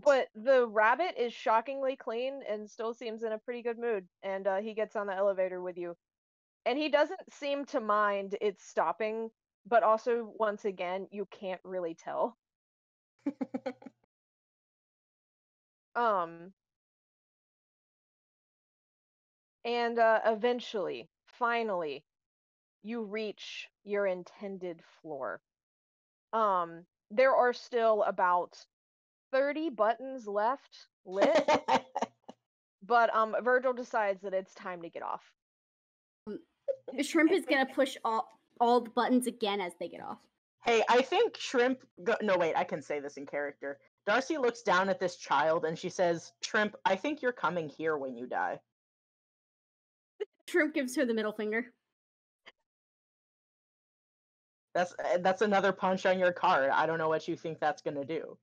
but the rabbit is shockingly clean and still seems in a pretty good mood. And he gets on the elevator with you. And he doesn't seem to mind it stopping, but also once again, you can't really tell. Um and eventually, finally, you reach your intended floor. There are still about 30 buttons left lit, but Vergil decides that it's time to get off. Shrimp is gonna push all the buttons again as they get off. Hey, I think Shrimp. No, wait, I can say this in character. Darcy looks down at this child and she says, Shrimp, I think you're coming here when you die. Shrimp gives her the middle finger. That's another punch on your card. I don't know what you think that's gonna do.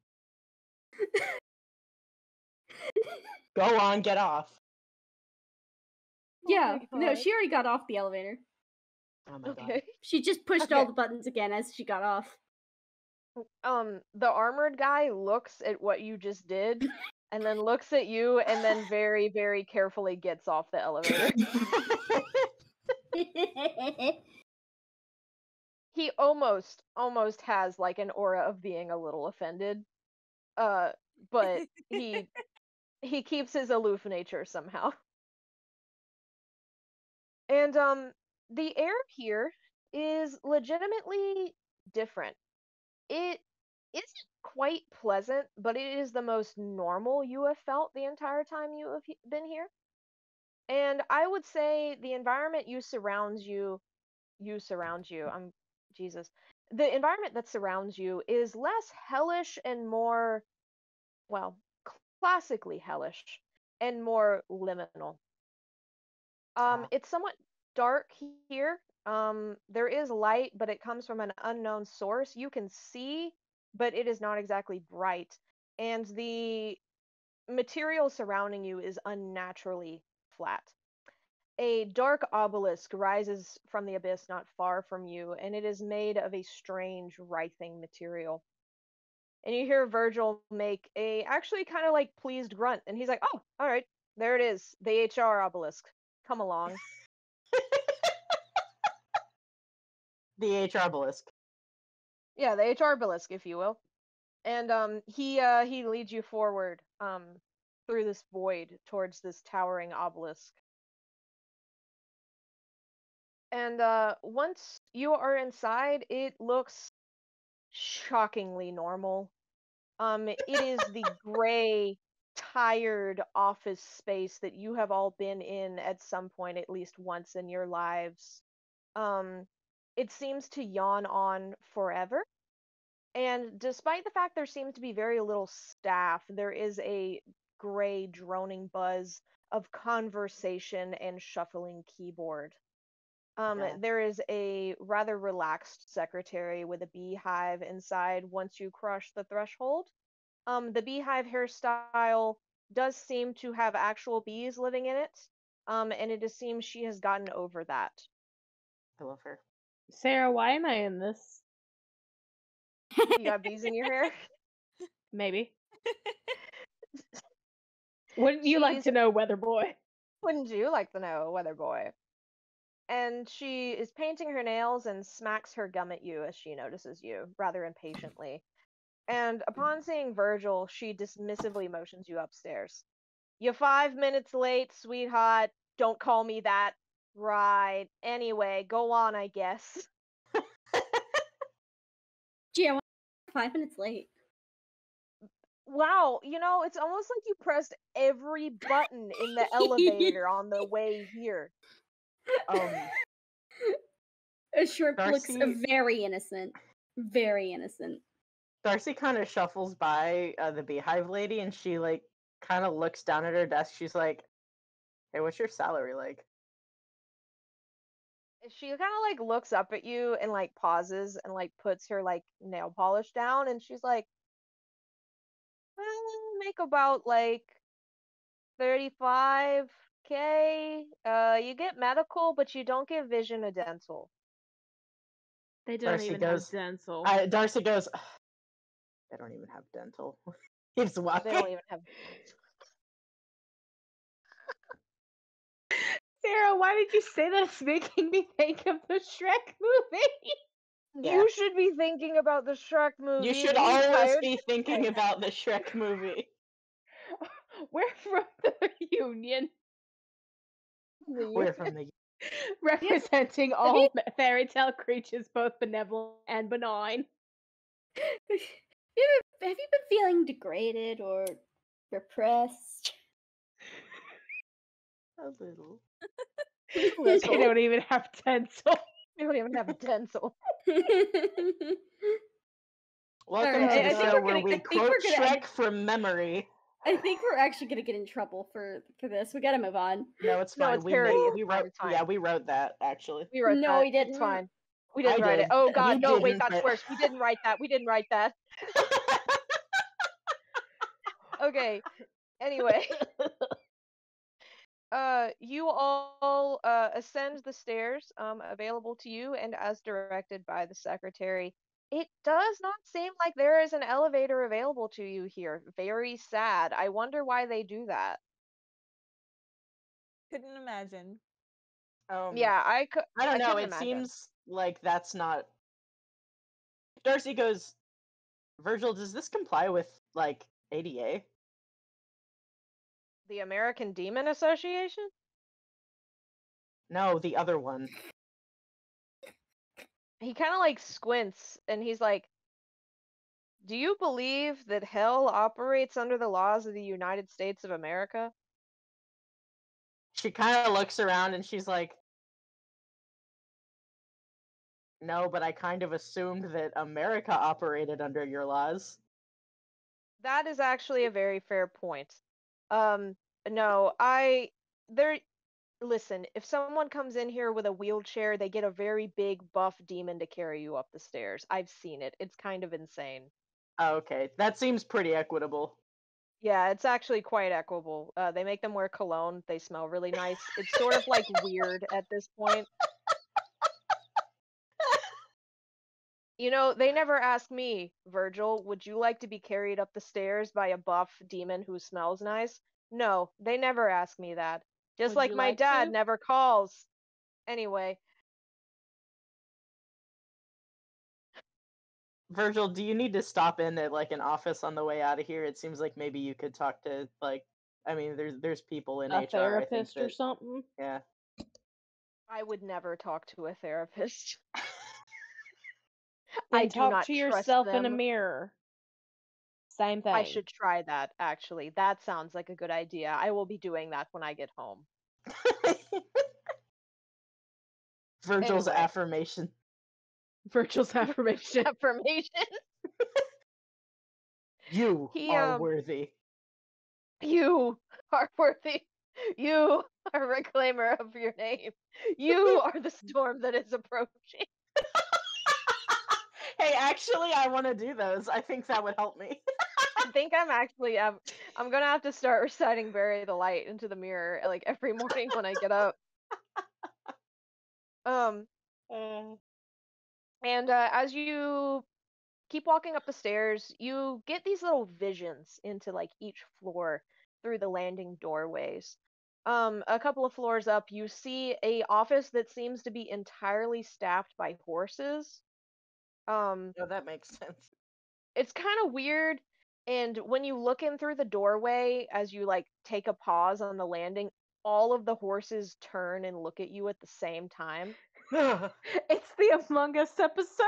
Go on, get off. Yeah, my no, God. she already got off the elevator. Oh my god. Okay. She just pushed all Okay. the buttons again as she got off. The armored guy looks at what you just did, and then looks at you, and then very, very carefully gets off the elevator. He almost has like an aura of being a little offended. But he keeps his aloof nature somehow. And the air here is legitimately different. It isn't quite pleasant, but it is the most normal you have felt the entire time you have been here. And I would say the environment surround you. Jesus. The environment that surrounds you is less hellish and more, well, classically hellish and more liminal. It's somewhat dark here. There is light, but it comes from an unknown source. You can see, but it is not exactly bright. And the material surrounding you is unnaturally flat. A dark obelisk rises from the abyss not far from you, and it is made of a strange, writhing material. And you hear Vergil make a actually kind of like pleased grunt, and he's like, "Oh, all right, there it is, the HR obelisk. Come along." The HR obelisk. Yeah, the HR obelisk, if you will. And he leads you forward through this void towards this towering obelisk. And once you are inside, it looks shockingly normal. It is the gray tired office space that you have all been in at some point, at least once in your lives. It seems to yawn on forever. And despite the fact there seems to be very little staff, there is a gray droning buzz of conversation and shuffling keyboard. Yeah. There is a rather relaxed secretary with a beehive inside once you cross the threshold. The beehive hairstyle does seem to have actual bees living in it, and it seems she has gotten over that. I love her. Sarah, why am I in this? You got bees in your hair? Maybe. Wouldn't you like She's to know, Weather Boy? Wouldn't you like to know, Weather Boy? And she is painting her nails and smacks her gum at you as she notices you, rather impatiently. And upon seeing Vergil, she dismissively motions you upstairs. "You're 5 minutes late, sweetheart. Don't call me that." "Right. Anyway, go on, I guess." Gee, I want 5 minutes late. Wow, it's almost like you pressed every button in the elevator on the way here. Shrimp looks Darcy- very innocent. Very innocent. Darcy kind of shuffles by the beehive lady, and she like kind of looks down at her desk. She's like, "Hey, what's your salary like?" She kind of like looks up at you and like pauses and like puts her like nail polish down, and she's like, "Make about like 35K. You get medical, but you don't get vision or dental." They don't Darcy even goes- have dental. Darcy goes, "I don't even have dental." Keeps They walking. don't even have. Sarah, why did you say that? It's making me think of the Shrek movie. Yeah. You should be thinking about the Shrek movie. You should the always entire be thinking time. about the Shrek movie. We're from the Union, We're from the representing all fairy tale creatures, both benevolent and benign. Have you been feeling degraded or repressed? a little. They don't even have dental. They don't even have a dental. Welcome Alright, to I the think show we're where gonna- we I think quote we're gonna Shrek end- from memory. I think we're actually gonna get in trouble for this. We gotta move on. No, it's No, fine. it's we parody. made- It's we fine, wrote. it's fine. Yeah, we wrote that actually. We wrote No, that. we didn't. It's fine. We didn't I write it. did. Oh God, You no! Wait, didn't, that's but- worse. We didn't write that. We didn't write that. Okay. Anyway, you all ascend the stairs available to you, and as directed by the secretary. It does not seem like there is an elevator available to you here. Very sad. I wonder why they do that. Couldn't imagine. Yeah, I don't know. couldn't It imagine. seems like that's not. Darcy goes, "Vergil, does this comply with like ADA?" The American Demon Association? No, the other one. He kind of like squints and he's like, "Do you believe that hell operates under the laws of the United States of America?" She kind of looks around and she's like, "No, but I kind of assumed that America operated under your laws." That is actually a very fair point. No, listen, if someone comes in here with a wheelchair, they get a very big buff demon to carry you up the stairs. I've seen it. It's kind of insane. Oh, okay, that seems pretty equitable. Yeah, it's actually quite equable. They make them wear cologne. They smell really nice. It's sort of like weird at this point. They never asked me, "Vergil, would you like to be carried up the stairs by a buff demon who smells nice?" No, they never ask me that. Just Would like you my like dad to? never calls. Anyway, Vergil, do you need to stop in at like an office on the way out of here? It seems like maybe you could talk to like, I mean, there's people in A HR. I think therapist or that, something? yeah. I would never talk to a therapist. Then I do talk not to trust yourself in a them. mirror. Same thing. I should try that, actually. That sounds like a good idea. I will be doing that when I get home. Virgil's Anyway. affirmation. Virgil's affirmation. Affirmation. You He, are worthy. You are worthy. You are a reclaimer of your name. You are the storm that is approaching. Hey, actually, I want to do those. I think that would help me. I think I'm actually I'm gonna have to start reciting "Bury the Light" into the mirror like every morning when I get up. And as you keep walking up the stairs, you get these little visions into like each floor through the landing doorways. A couple of floors up, you see a office that seems to be entirely staffed by horses. Oh, that makes sense. It's kind of weird, and when you look in through the doorway as you like take a pause on the landing, all of the horses turn and look at you at the same time. It's the Among Us episode.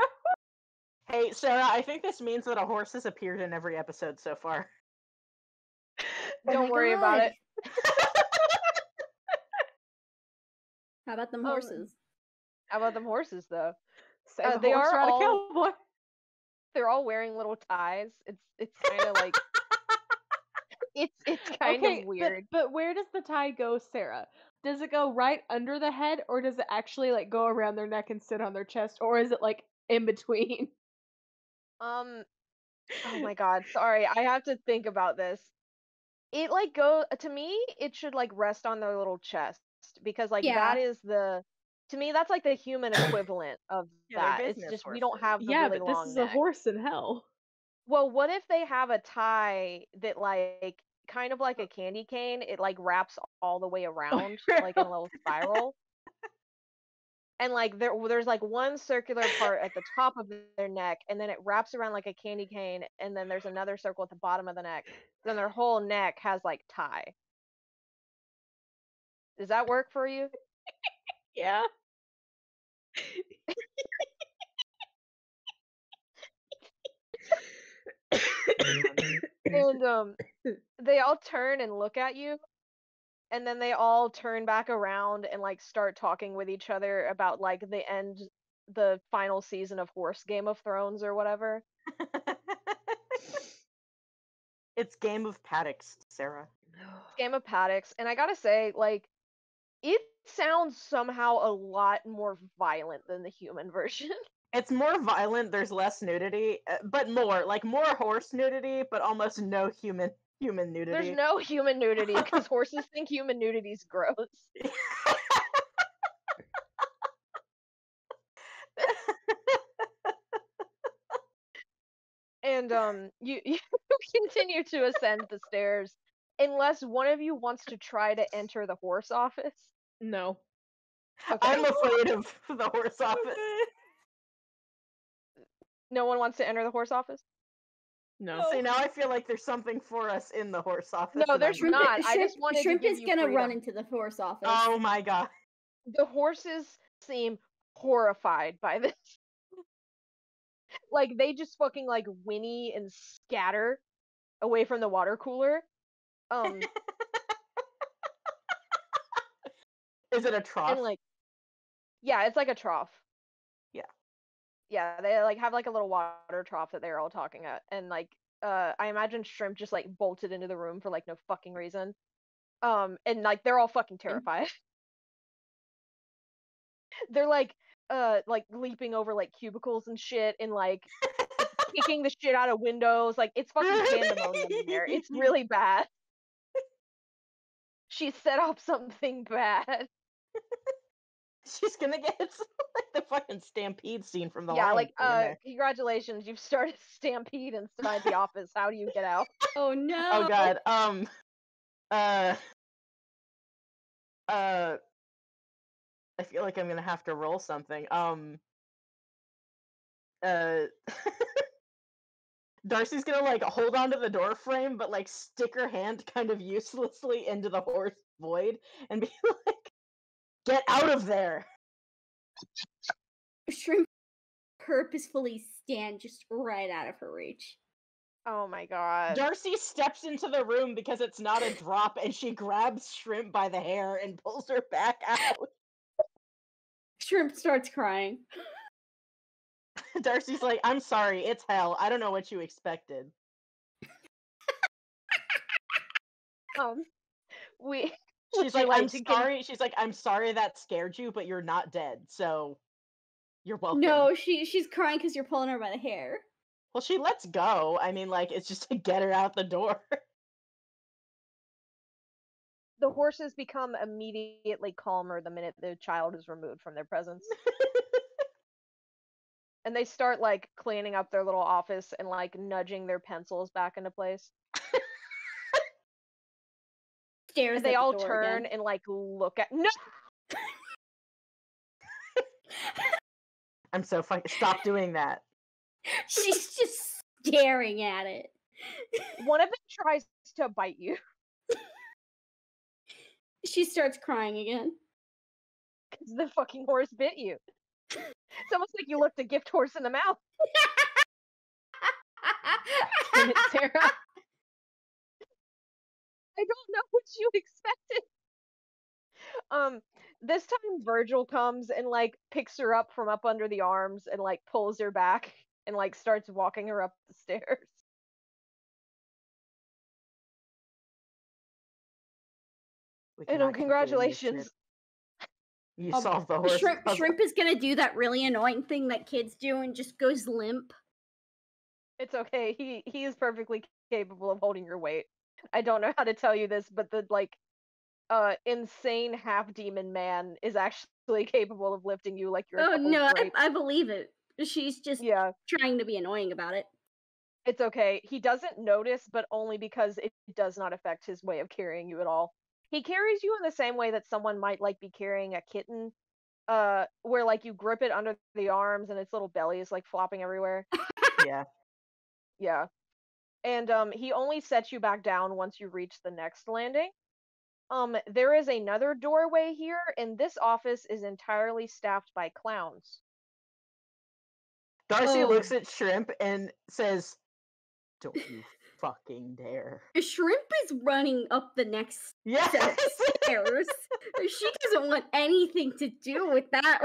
Hey, Sarah, I think this means that a horse has appeared in every episode so far. Oh Don't my worry about God. it. How about them horses? How about them horses though? Say the They horse are ride a all- cowboy. They're all wearing little ties. It's kind of like it's kind Okay, of weird. but where does the tie go, Sarah? Does it go right under the head, or does it actually like go around their neck and sit on their chest, or is it like in between? Oh my God, sorry. I have to think about this. It like to me, it should like rest on their little chest because like Yeah. that is to me that's like the human equivalent of Yeah, they're that. It's business just we don't horses. have the Yeah, really but this long is neck. a horse in hell. Well, what if they have a tie that like kind of like a candy cane, it like wraps all the way around like in a little spiral. And like there's like one circular part at the top of their neck, and then it wraps around like a candy cane, and then there's another circle at the bottom of the neck. Then their whole neck has like tie. Does that work for you? Yeah. And they all turn and look at you, and then they all turn back around and like start talking with each other about like the final season of Game of Thrones or whatever. It's Game of Paddocks, Sarah. Game of Paddocks, and I gotta say, like, it sounds somehow a lot more violent than the human version. It's more violent, there's less nudity, but more horse nudity, but almost no human nudity. There's no human nudity because horses think human nudity's gross. And you continue to ascend the stairs unless one of you wants to try to enter the horse office. No. Okay. I'm afraid of the horse office. No one wants to enter the horse office? No. See, now I feel like there's something for us in the horse office. No, and there's I'm- not. I just wanted to Shrimp give is you gonna run freedom. into the horse office. Oh my god. The horses seem horrified by this. Like, they just fucking, like, whinny and scatter away from the water cooler. Is it a trough? And, like, yeah, it's like a trough. Yeah. Yeah, they, like, have, like, a little water trough that they're all talking at. And, like, I imagine Shrimp just, like, bolted into the room for, like, no fucking reason. And, like, they're all fucking terrified. They're, like, leaping over, like, cubicles and shit and, like, kicking the shit out of windows. Like, it's fucking pandemonium in there. It's really bad. She set up something bad. She's gonna get like the fucking stampede scene from the Yeah, Lion like, King in there. congratulations, you've started a stampede inside the office. How do you get out? Oh no! Oh god. I feel like I'm gonna have to roll something. Darcy's gonna like hold onto the door frame, but like stick her hand kind of uselessly into the horse void and be like, "Get out of there!" Shrimp purposefully stand just right out of her reach. Oh my god. Darcy steps into the room because it's not a drop, and she grabs Shrimp by the hair and pulls her back out. Shrimp starts crying. Darcy's like, I'm sorry, it's hell. I don't know what you expected. We She's would you like, I'm like to sorry. She's like, I'm sorry that scared you, but you're not dead, so you're welcome. No, she's crying because you're pulling her by the hair. Well, she lets go. I mean, like, it's just to get her out the door. The horses become immediately calmer the minute the child is removed from their presence. And they start like cleaning up their little office and like nudging their pencils back into place. Stares And they at the all door turn again. and like look at no. I'm so fucking. Stop doing that. She's just staring at it. One of them tries to bite you. She starts crying again. Because the fucking horse bit you. It's almost like you looked a gift horse in the mouth. Damn it, Sarah. I don't know what you expected. This time Vergil comes and like picks her up from up under the arms and like pulls her back and like starts walking her up the stairs. We And cannot keep doing this congratulations. shit. You solved the horse Shrimp puzzle. Shrimp is gonna do that really annoying thing that kids do and just goes limp. It's okay. He is perfectly capable of holding your weight. I don't know how to tell you this, but the like insane half demon man is actually capable of lifting you like you're a Oh couple no, of grapes. I believe it. She's just Yeah, trying to be annoying about it. it's okay. He doesn't notice, but only because it does not affect his way of carrying you at all. He carries you in the same way that someone might like be carrying a kitten, where like you grip it under the arms and its little belly is like flopping everywhere. Yeah. Yeah. And he only sets you back down once you reach the next landing. There is another doorway here, and this office is entirely staffed by clowns. Darcy Oh. looks at Shrimp and says, "Don't you fucking dare." Shrimp is running up the next Yes! set of stairs. She doesn't want anything to do with that.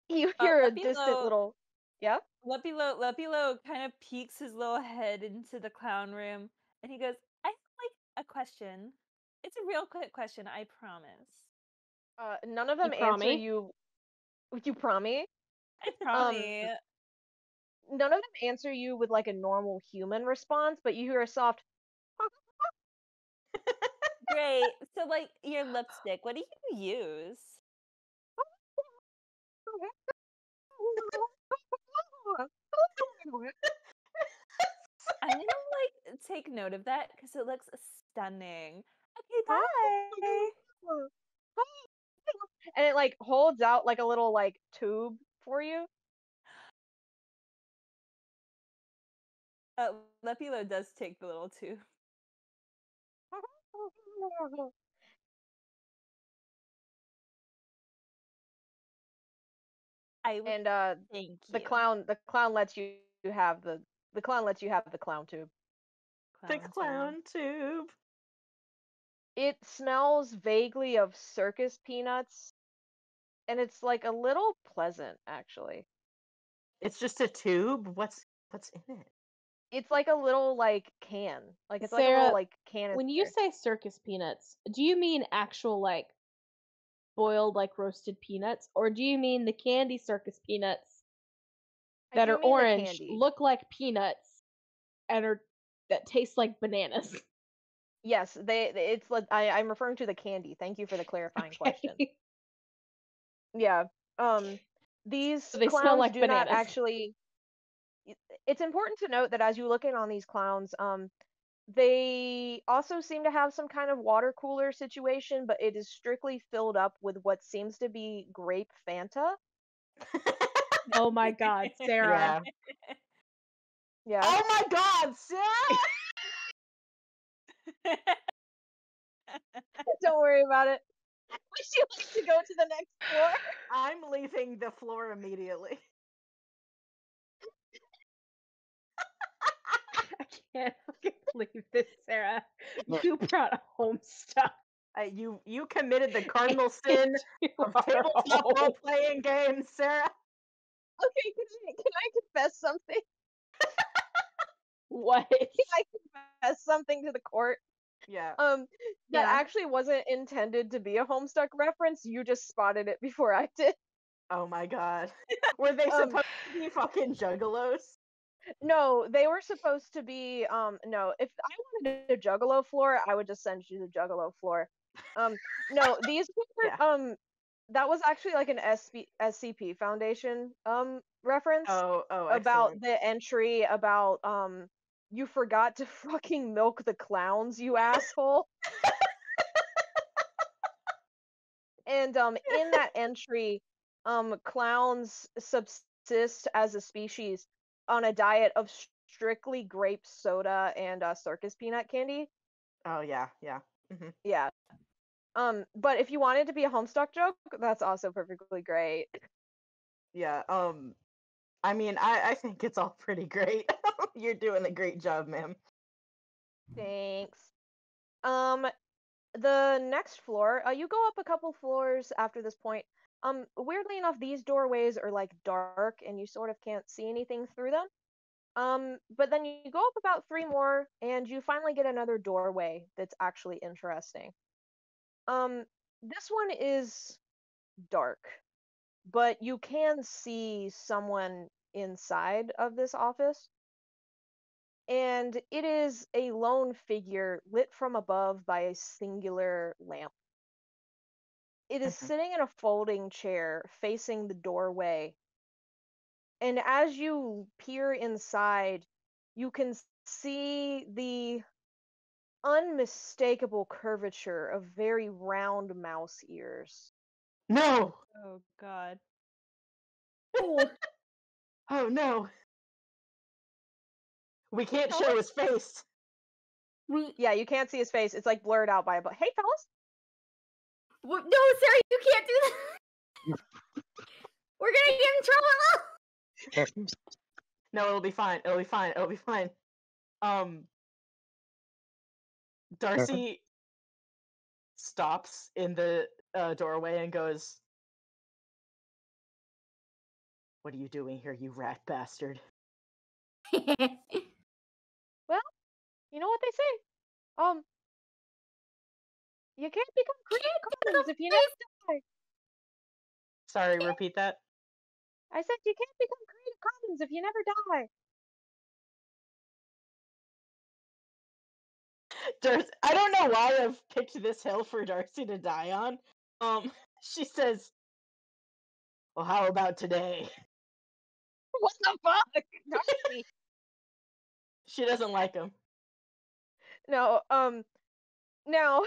You hear a Lepilo- distant little, yeah? Lepilo kind of peeks his little head into the clown room, and he goes, "I have like a question. It's a real quick question, I promise." None of them You answer promise? you. You promise? I promise. None of them answer you with like a normal human response, but you hear a soft. Great. So, like, your lipstick, what do you use? I'm gonna like take note of that because it looks stunning. Okay, bye. And it like holds out like a little like tube for you. Lepilo does take the little tube. I would And thank the you. clown lets you have the clown lets you have the clown tube. The clown tube. It smells vaguely of circus peanuts, and it's like a little pleasant actually. It's just a tube? What's in it? It's like a little like can. Like it's like a Sarah, little like canister. When you say circus peanuts, do you mean actual like boiled like roasted peanuts, or do you mean the candy circus peanuts I that do are mean the orange, candy. look like peanuts, and are that taste like bananas? Yes, it's like I'm referring to the candy. Thank you for the clarifying question. Okay. Yeah. These So they smell clowns like do not bananas. actually. It's important to note that as you look in on these clowns, they also seem to have some kind of water cooler situation, but it is strictly filled up with what seems to be grape Fanta. Oh my god, Sarah. Yeah. Yeah. Oh my god, Sarah! Don't worry about it. Would you like to go to the next floor? I'm leaving the floor immediately. can't fucking believe this, Sarah. You brought home stuff. You committed the cardinal sin of tabletop role playing games, Sarah. Okay, can I confess something? What? Can I confess something to the court? Yeah. That Yeah. actually wasn't intended to be a Homestuck reference. You just spotted it before I did. Oh my god. Were they supposed to be fucking juggalos? No, they were supposed to be no, if I wanted a juggalo floor, I would just send you the juggalo floor. No, these were Yeah. that was actually like an SCP Foundation reference Oh, about excellent. the entry about you forgot to fucking milk the clowns, you asshole. And in that entry, clowns subsist as a species on a diet of strictly grape soda and circus peanut candy. Oh yeah, yeah. Hmm. Yeah. But if you wanted to be a Homestuck joke, that's also perfectly great. Yeah. I mean, I think it's all pretty great. You're doing a great job, ma'am. Thanks. The next floor, you go up a couple floors after this point. Weirdly enough, these doorways are like dark and you sort of can't see anything through them. But then you go up about 3 more and you finally get another doorway that's actually interesting. This one is dark, but you can see someone inside of this office. And it is a lone figure lit from above by a singular lamp. It is Mhm. sitting in a folding chair facing the doorway. And as you peer inside, you can see the unmistakable curvature of very round mouse ears. No! Oh god. Oh, Oh no! We can't show his face. Yeah, you can't see his face. It's like blurred out by a hey fellas. no, Sarah, you can't do that. We're gonna get in trouble. No, it'll be fine. It'll be fine. It'll be fine. Darcy stops in the doorway and goes, "What are you doing here, you rat bastard?" Well, you know what they say. You can't become creative commons if you never die. Sorry, repeat that. I said you can't become creative commons if you never die. I don't know why I've picked this hill for Darcy to die on. She says, "Well, how about today?" What the fuck? Darcy. She doesn't like him. No, now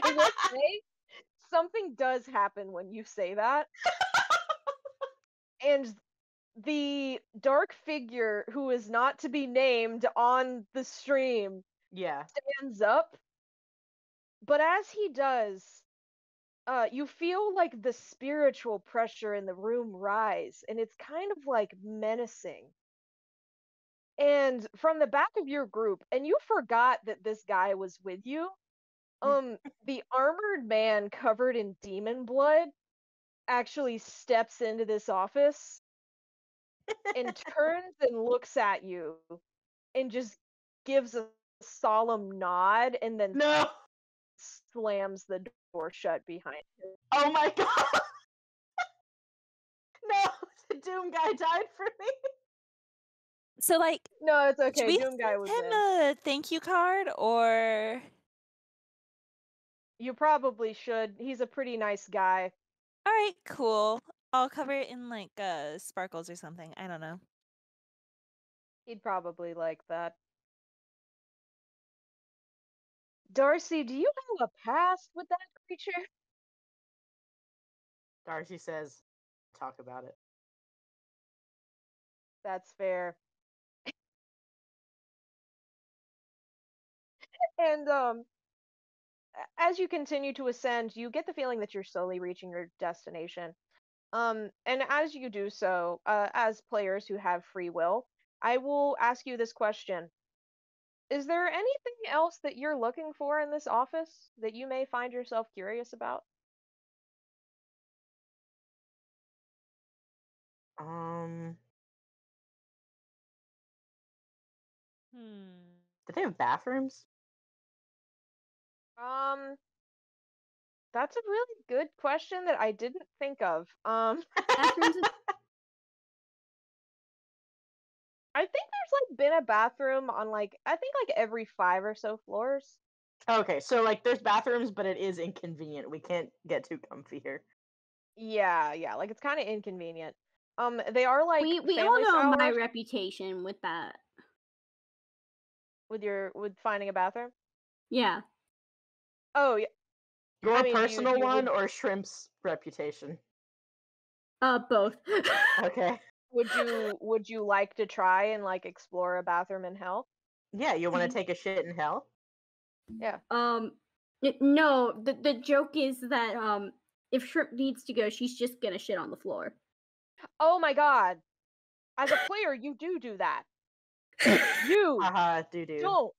I will say something does happen when you say that. And the dark figure who is not to be named on the stream Yeah. stands up. But as he does, you feel like the spiritual pressure in the room rise, and it's kind of like menacing. And from the back of your group, and you forgot that this guy was with you, the armored man covered in demon blood actually steps into this office and turns and looks at you and just gives a solemn nod and then No! slams the door shut behind him. Oh my god! No! The Doom guy died for me! So, like, No, it's should okay. we Doom guy send was him in. a thank you card, or You probably should. He's a pretty nice guy. all right, cool. I'll cover it in like sparkles or something. I don't know. He'd probably like that. Darcy, do you have a past with that creature? Darcy says, "Talk about it." That's fair. And as you continue to ascend, you get the feeling that you're slowly reaching your destination. And as you do so, as players who have free will, I will ask you this question. Is there anything else that you're looking for in this office that you may find yourself curious about? Do they have bathrooms? That's a really good question that I didn't think of. Bathrooms. I think there's like been a bathroom on like I think like every 5 or so floors. Okay, so like there's bathrooms, but it is inconvenient. We can't get too comfy here. Yeah, like it's kind of inconvenient. They are like We all family know style my reputation with that. with finding a bathroom. Yeah. Oh yeah, Your I mean personal you one or Shrimp's reputation? Both. Okay. would you like to try and like explore a bathroom in hell? Yeah, you want to take a shit in hell? Yeah. No, the joke is that if Shrimp needs to go, she's just gonna shit on the floor. Oh my god. As a player, you do that. You Haha, don't.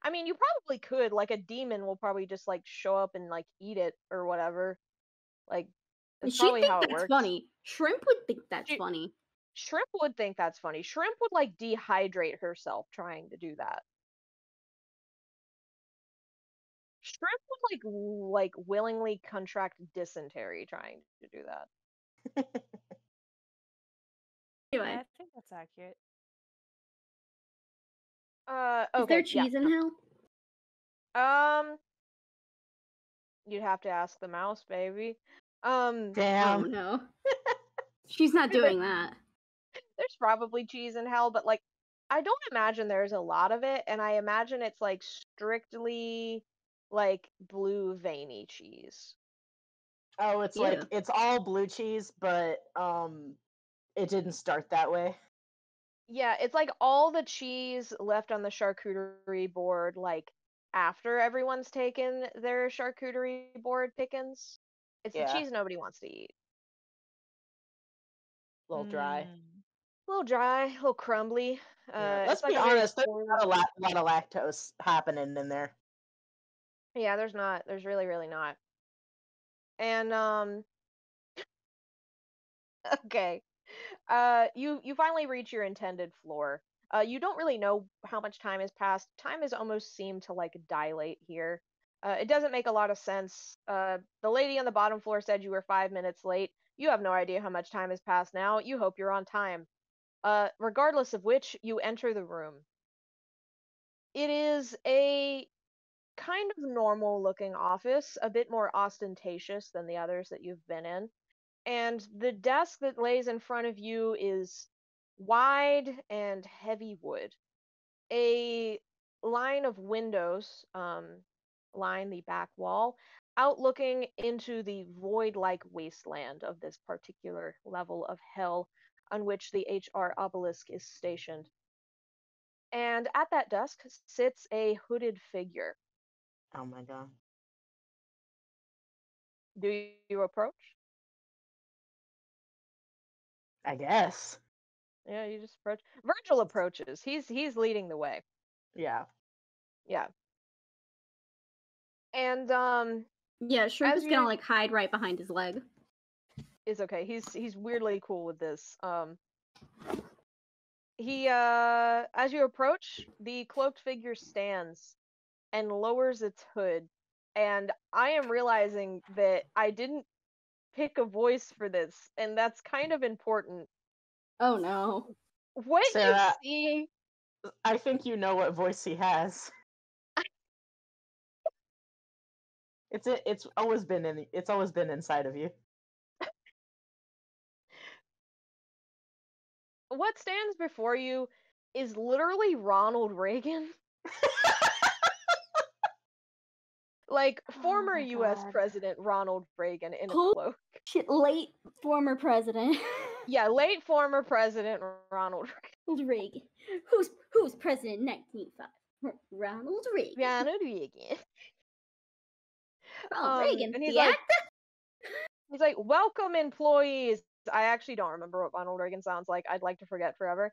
I mean, you probably could. Like a demon will probably just like show up and like eat it or whatever. Like that's She probably think how it that's works. funny. Shrimp would think that's She- funny. Shrimp would think that's funny. Shrimp would like dehydrate herself trying to do that. Shrimp would like willingly contract dysentery trying to do that. Anyway, Yeah, I think that's accurate. Okay. is there cheese in hell? You'd have to ask the mouse, baby. Oh Damn. no. She's not doing that. There's probably cheese in hell, but like I don't imagine there's a lot of it, and I imagine it's like strictly like blue veiny cheese. Oh, it's like it's all blue cheese, but it didn't start that way. Yeah, it's like all the cheese left on the charcuterie board, like after everyone's taken their charcuterie board pickings. It's the Yeah. cheese nobody wants to eat. A little dry. A little dry, a little crumbly. Yeah. Let's It's like be a very honest, there's poorly- not a lot of lactose happening in there. Yeah, there's not. There's really not. And okay. You finally reach your intended floor. You don't really know how much time has passed. Time has almost seemed to like dilate here. It doesn't make a lot of sense. The lady on the bottom floor said you were 5 minutes late. You have no idea how much time has passed now. You hope you're on time. Regardless of which, you enter the room. It is a kind of normal looking office, a bit more ostentatious than the others that you've been in. And the desk that lays in front of you is wide and heavy wood. A line of windows line the back wall, outlooking into the void-like wasteland of this particular level of hell on which the HR obelisk is stationed. And at that desk sits a hooded figure. Oh my god. Do you approach? I guess. Yeah, you just approach. Vergil approaches. He's leading the way. Yeah. Yeah. And Yeah, Shrimp as is gonna you- like hide right behind his leg. is okay. He's weirdly cool with this. He as you approach, the cloaked figure stands and lowers its hood. And I am realizing that I didn't pick a voice for this, and that's kind of important. Oh no. What Sarah, you see I think you know what voice he has. It's always been inside of you. what stands before you is literally Ronald Reagan. Like former my US God. President Ronald Reagan in a Holy cloak. Shit, late former president. Yeah, late former President Ronald Reagan. Who's president in 1905? Ronald Reagan. Ronald Reagan. Ronald Reagan. And he's the like, actor? he's like, welcome employees. I actually don't remember what Ronald Reagan sounds like. I'd like to forget forever.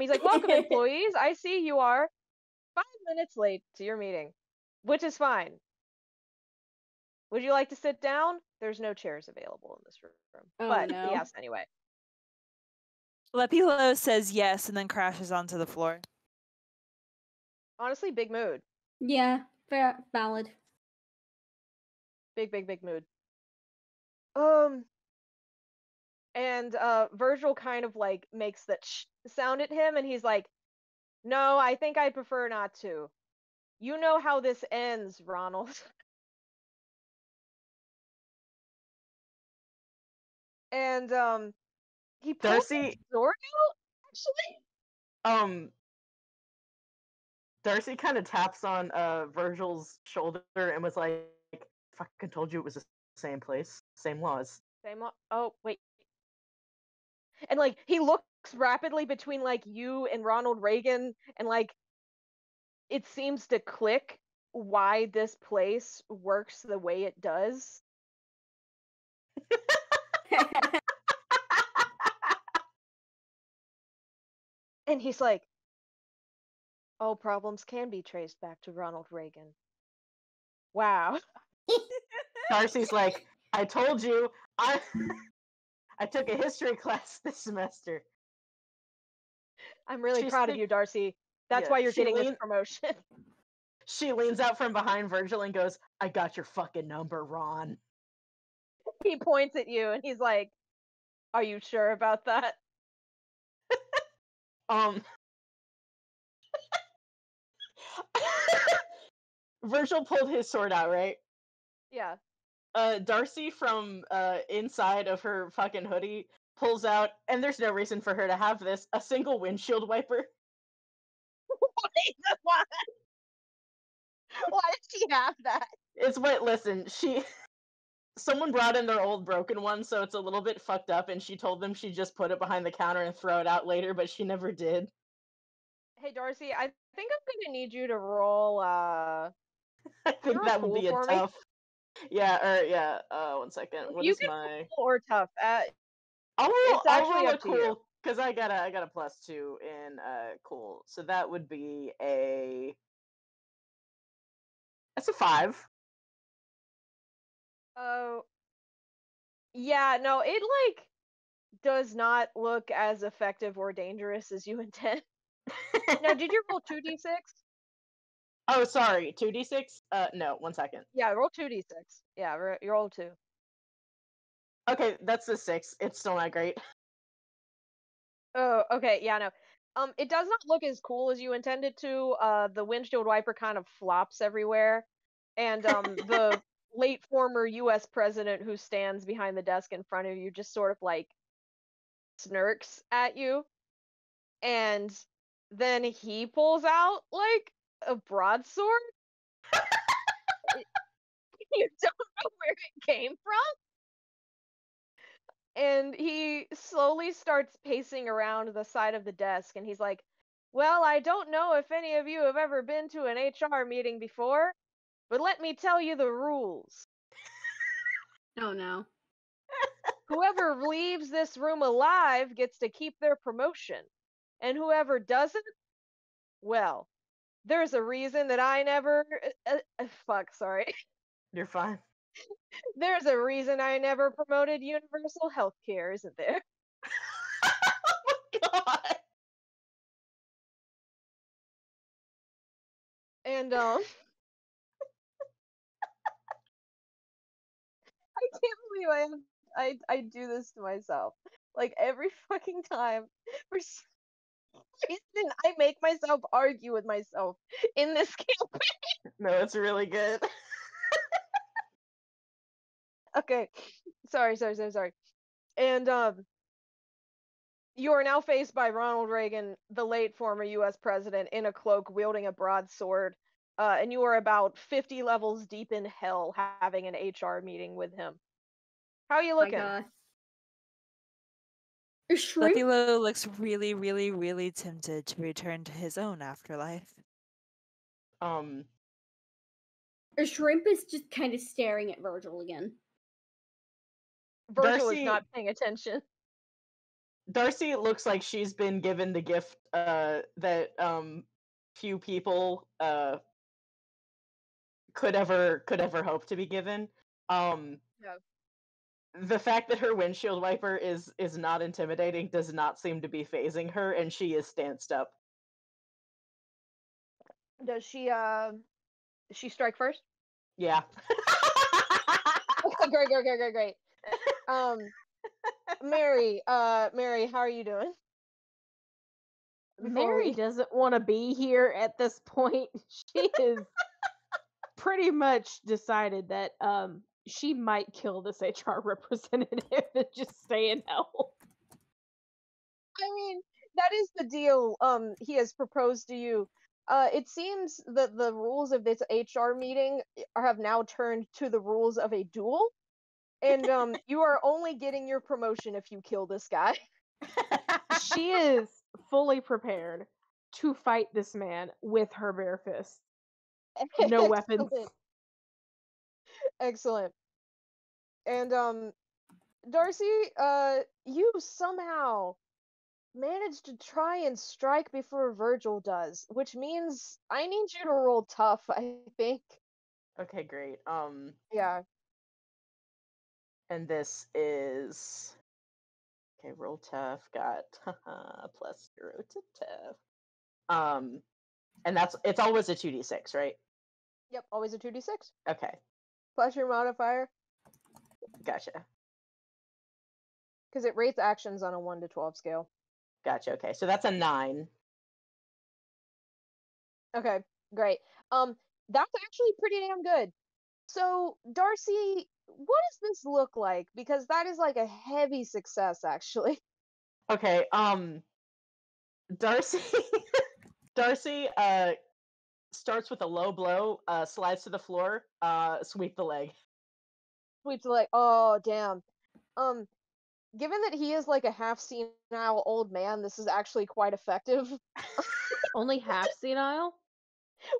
He's like, welcome employees. I see you are 5 minutes late to your meeting, which is fine. Would you like to sit down? There's no chairs available in this room. Oh, But no. yes, anyway. Lepilo says yes and then crashes onto the floor. Honestly, big mood. Yeah, valid. Big mood. And Vergil kind of like makes that sound at him, and he's like, "No, I think I'd prefer not to. You know how this ends, Ronald." And he pulls his Darcy, sword out, actually. Darcy kind of taps on Virgil's shoulder and was like, "Fucking told you it was the same place, same laws." Oh, wait. And like he looks rapidly between like you and Ronald Reagan, and like it seems to click why this place works the way it does. And he's like, all problems can be traced back to Ronald Reagan. Wow. Darcy's like, "I told you, I took a history class this semester." I'm really She's proud of think- you, Darcy. That's yeah, why you're she getting this lean- promotion. She leans out from behind Virgil and goes, "I got your fucking number, Ron." He points at you and he's like, are you sure about that? Virgil pulled his sword out, right? Yeah. Darcy from inside of her fucking hoodie pulls out, and there's no reason for her to have this, a single windshield wiper. Why? Why did she have that? It's what, listen, someone brought in their old broken one, so it's a little bit fucked up, and she told them she'd just put it behind the counter and throw it out later, but she never did. Hey, Darcy, I think I'm gonna need you to roll, I think roll that would cool be a for me? tough. Yeah, 1 second. What You is can my... cool or tough. I'll It's actually roll a up to you. cool, because I got a +2 in cool. So that would be that's a 5. Oh, yeah, no, it like does not look as effective or dangerous as you intend. Now, did you roll 2d6? Oh, sorry, 2d6? No, 1 second. Yeah, roll 2d6. Yeah, you roll 2. Okay, that's a 6. It's still not great. Oh, okay, yeah, no. It does not look as cool as you intended to. The windshield wiper kind of flops everywhere, and the late former U.S. president who stands behind the desk in front of you just sort of like smirks at you, and then he pulls out like a broadsword. You don't know where it came from. And he slowly starts pacing around the side of the desk, and he's like, well, I don't know if any of you have ever been to an HR meeting before, but let me tell you the rules. Oh, no. Whoever leaves this room alive gets to keep their promotion, and whoever doesn't, well, there's a reason that I never fuck, sorry. You're fine. There's a reason I never promoted universal health care, isn't there? Oh my god! And I can't believe I do this to myself. Like every fucking time, for some reason, I make myself argue with myself in this campaign. No, it's really good. Okay, sorry. And you are now faced by Ronald Reagan, the late former U.S. president, in a cloak, wielding a broadsword, and you are about 50 levels deep in hell, having an HR meeting with him. How are you Oh my looking? god. A shrimp? Lepilo looks really, really, really tempted to return to his own afterlife. Um, A shrimp is just kind of staring at Virgil again. Vergil is Darcy- not paying attention. Darcy looks like she's been given the gift that few people could ever hope to be given. Yeah. The fact that her windshield wiper is not intimidating does not seem to be phasing her, and she is stanced up. Does she strike first? Yeah. Okay, great. Mary, Mary, how are you doing? Mary doesn't want to be here at this point. She is pretty much decided that she might kill this HR representative and just stay in hell. I mean, that is the deal he has proposed to you. It seems that the rules of this HR meeting have now turned to the rules of a duel, and you are only getting your promotion if you kill this guy. She is fully prepared to fight this man with her bare fists. No weapons. Excellent. And Darcy, you somehow managed to try and strike before Vergil does, which means I need you to roll tough, I think. Okay, great. Yeah. And this is okay. Roll tough. Got +0 to tough. And it's always a 2d6, right? Yep, always a 2d6. Okay, Plus your modifier, gotcha. because it rates actions on a 1 to 12 scale. Gotcha. Okay, so that's a 9. Okay, great. That's actually pretty damn good. So, Darcy, what does this look like? Because that is like a heavy success, actually. Okay, Darcy Darcy starts with a low blow, slides to the floor, sweep the leg. Sweeps like, oh damn. Given that he is like a half senile old man, this is actually quite effective. Only half senile?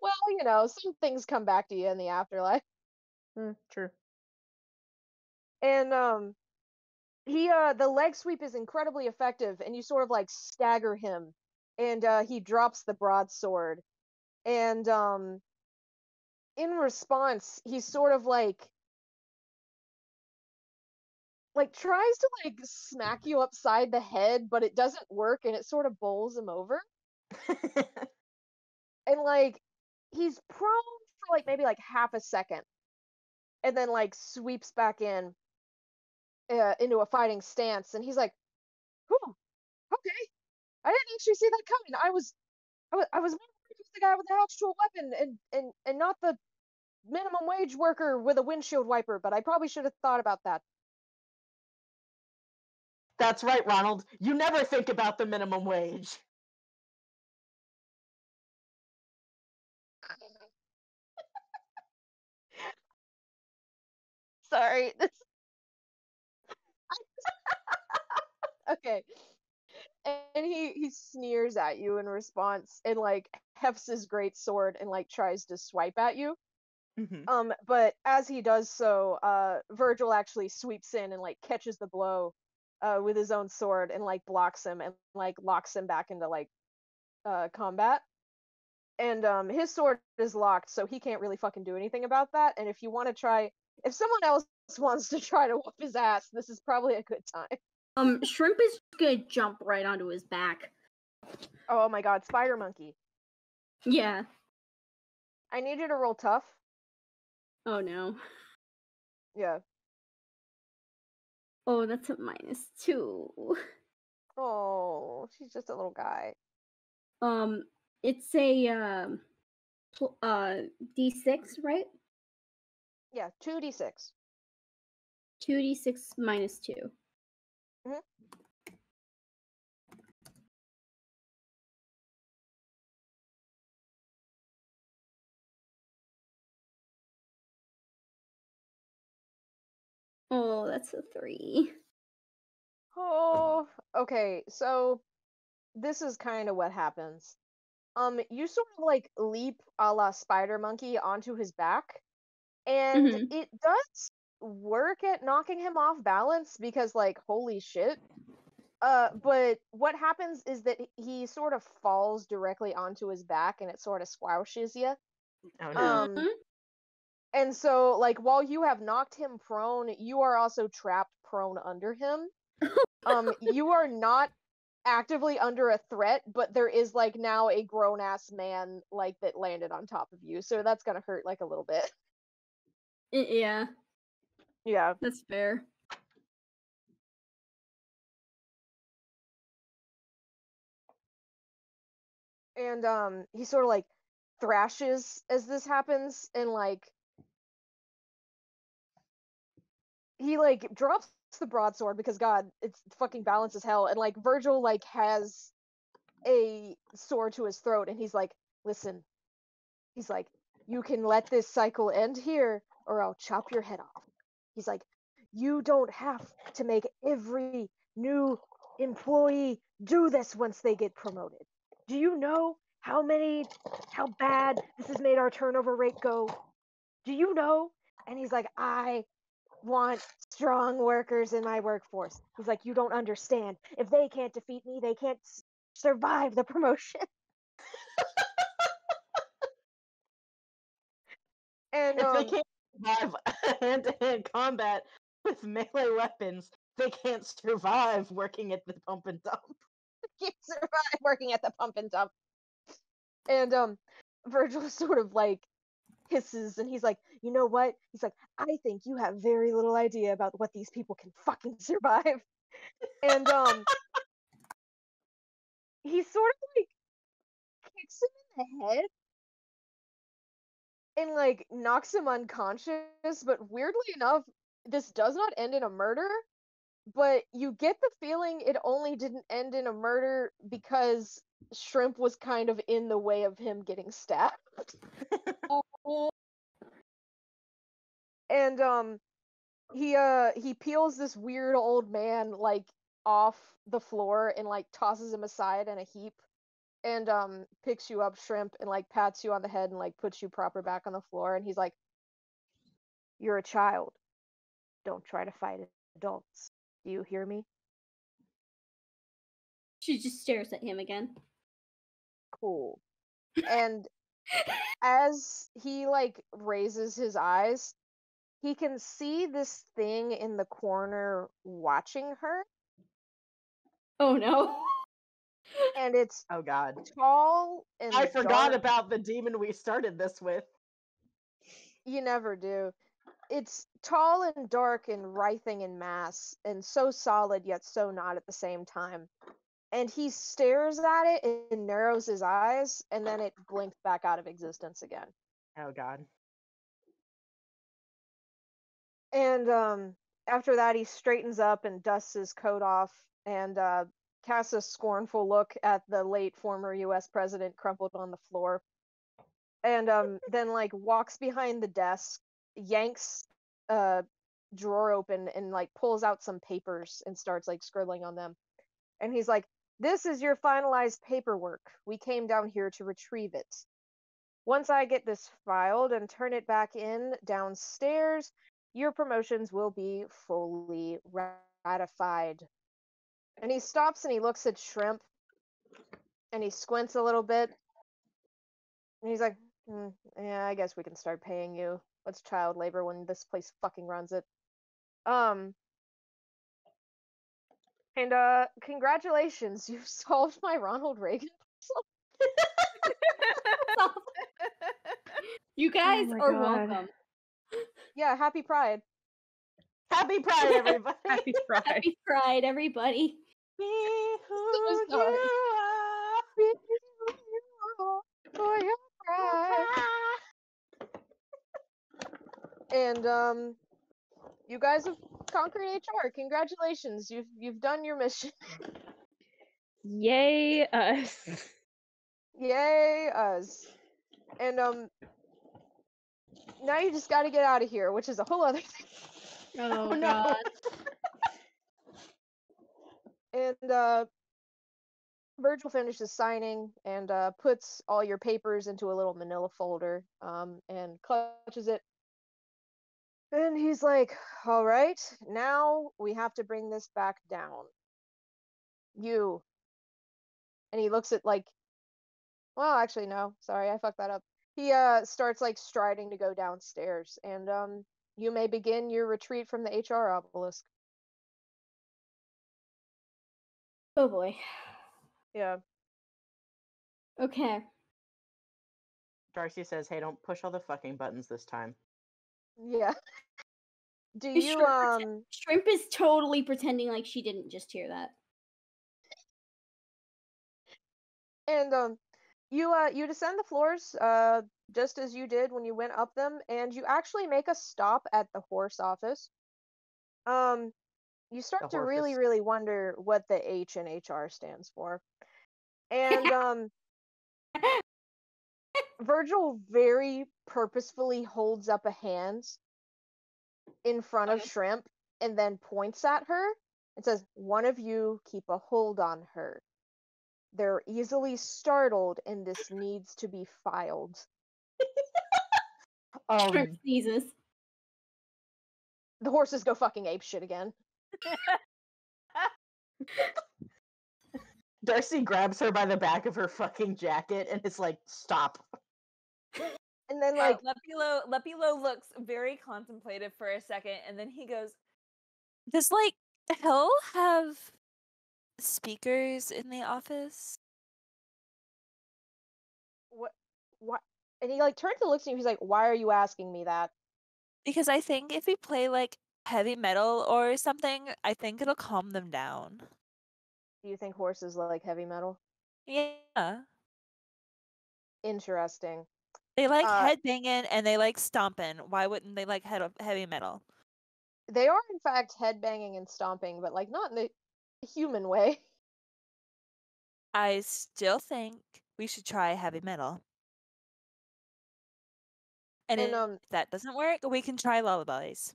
Well, some things come back to you in the afterlife. True. And the leg sweep is incredibly effective, and you sort of like stagger him, and he drops the broadsword. And in response, he sort of like tries to like smack you upside the head, but it doesn't work, and it sort of bowls him over. And like he's prone for like maybe like half a second, and then like sweeps back in into a fighting stance, and he's like, "Whew, okay, I didn't actually see that coming. I was more worried with the guy with the actual weapon, and not the minimum wage worker with a windshield wiper, but I probably should have thought about that." That's right, Ronald. You never think about the minimum wage. Sorry. Okay. And he sneers at you in response, and like hefts his great sword and like tries to swipe at you. But as he does so, Vergil actually sweeps in and like catches the blow with his own sword, and like blocks him, and like locks him back into like combat. And his sword is locked, so he can't really fucking do anything about that. And if someone else wants to try to whoop his ass, this is probably a good time. Shrimp is gonna jump right onto his back. Oh my god, Spider Monkey. Yeah. I need you to roll tough. Oh no. Yeah. Oh, that's a -2. Oh, she's just a little guy. It's a D6, right? Yeah, 2d6. 2d6 -2. Mhm. Oh, that's a 3. Oh, okay. So this is kind of what happens. You sort of like leap a la Spider Monkey onto his back, and Mhm. it does work at knocking him off balance, because like holy shit. But what happens is that he sort of falls directly onto his back, and it sort of squashes you. Oh no. Um, and so, like, while you have knocked him prone, you are also trapped prone under him. You are not actively under a threat, but there is like now a grown ass man like that landed on top of you, so that's gonna hurt like a little bit. Yeah, Yeah. that's fair. And he sort of like thrashes as this happens, and like he like drops the broadsword because god, it's fucking balanced as hell, and like Vergil like has a sword to his throat, and he's like, listen, he's like, you can let this cycle end here or I'll chop your head off. He's like, you don't have to make every new employee do this once they get promoted. Do you know how bad this has made our turnover rate go? Do you know? And he's like, I want strong workers in my workforce. He's like, you don't understand. If they can't defeat me, they can't survive the promotion. And If they can't survive hand-to-hand combat with melee weapons, they can't survive working at the pump and dump. can't survive working at the pump and dump. And Vergil sort of like hisses, and he's like, you know what? He's like, I think you have very little idea about what these people can fucking survive. And he sort of like kicks him in the head and like knocks him unconscious, but weirdly enough, this does not end in a murder, but you get the feeling it only didn't end in a murder because Shrimp was kind of in the way of him getting stabbed. And he peels this weird old man like off the floor and like tosses him aside in a heap, and picks you up, Shrimp, and like pats you on the head and like puts you proper back on the floor, and he's like, you're a child, don't try to fight adults, do you hear me? She just stares at him again. Cool. And as he like raises his eyes, he can see this thing in the corner watching her, Oh no. and it's Oh god. tall and I forgot dark. about the demon we started this with. You never do. It's tall and dark and writhing in mass, and so solid yet so not at the same time. And he stares at it and narrows his eyes, and then it blinks back out of existence again. Oh god. And after that, he straightens up and dusts his coat off, and casts a scornful look at the late former U.S. president crumpled on the floor, and then like walks behind the desk, yanks a drawer open, and like pulls out some papers and starts like scribbling on them. And he's like, this is your finalized paperwork. We came down here to retrieve it. Once I get this filed and turn it back in downstairs, your promotions will be fully ratified. And he stops and he looks at Shrimp, and he squints a little bit, and he's like, yeah, I guess we can start paying you. What's child labor when this place fucking runs it? And congratulations, you've solved my Ronald Reagan puzzle. You guys my are God. welcome. Yeah, happy Pride. Happy Pride, everybody! Happy Pride. Happy Pride, everybody. Be who So you sorry. are. Be who you are for your pride. And you guys have conquered HR. Congratulations, you've done your mission. Yay us. Yay us. And now you just got to get out of here, which is a whole other thing. Oh, no. God. And Vergil finishes signing and puts all your papers into a little manila folder, and clutches it. And he's like, all right, now we have to bring this back down. you. And he looks at like, well, actually, no, sorry, I fucked that up. He starts like striding to go downstairs, and you may begin your retreat from the HR obelisk. Oh boy. Yeah. Okay. Darcy says, "Hey, don't push all the fucking buttons this time." Yeah. Do Is you Shrimp is totally pretending like she didn't just hear that. and you descend the floors just as you did when you went up them, and you actually make a stop at the horse office. You start The to really horses. really wonder what the H in HR stands for. And Vergil very purposefully holds up a hand in front of Shrimp and then points at her and says, "One of you keep a hold on her. They're easily startled and this needs to be filed." Shrimp sneezes. The horses go fucking apeshit again. Darcy grabs her by the back of her fucking jacket and is like, "Stop." And then like Lepilo looks very contemplative for a second, and then he goes, Does like Hell have speakers in the office? what, and he like turns and looks at you. He's like, "Why are you asking me that?" Because I think if we play like heavy metal or something, I think it'll calm them down. Do you think horses like heavy metal? Yeah. Interesting. They like headbanging and they like stomping. Why wouldn't they like heavy metal? They are in fact headbanging and stomping, but like not in the human way. I still think we should try heavy metal. And if that doesn't work, we can try lullabies.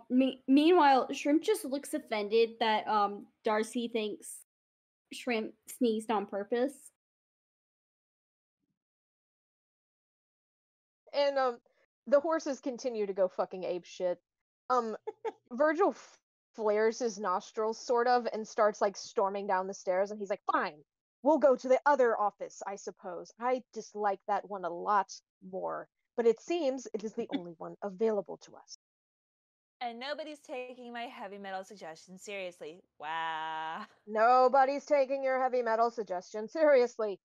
Meanwhile, Shrimp just looks offended that Darcy thinks Shrimp sneezed on purpose. And the horses continue to go fucking ape shit. Vergil flares his nostrils sort of and starts like storming down the stairs, and he's like, "Fine, we'll go to the other office, I suppose. I dislike that one a lot more, but it seems it is the only one available to us." and nobody's taking my heavy metal suggestion seriously. Wow. Nobody's taking your heavy metal suggestion seriously.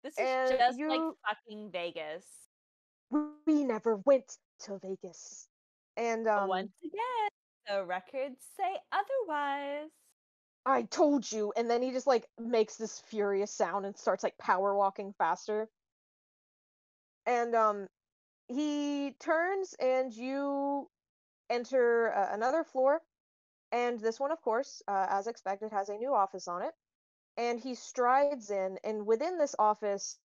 This is And just like fucking Vegas. We never went to Vegas. And once again, the records say otherwise. I told you. And then he just like makes this furious sound and starts like power walking faster. And he turns and you enter another floor, and this one of course as expected has a new office on it. And he strides in, and within this office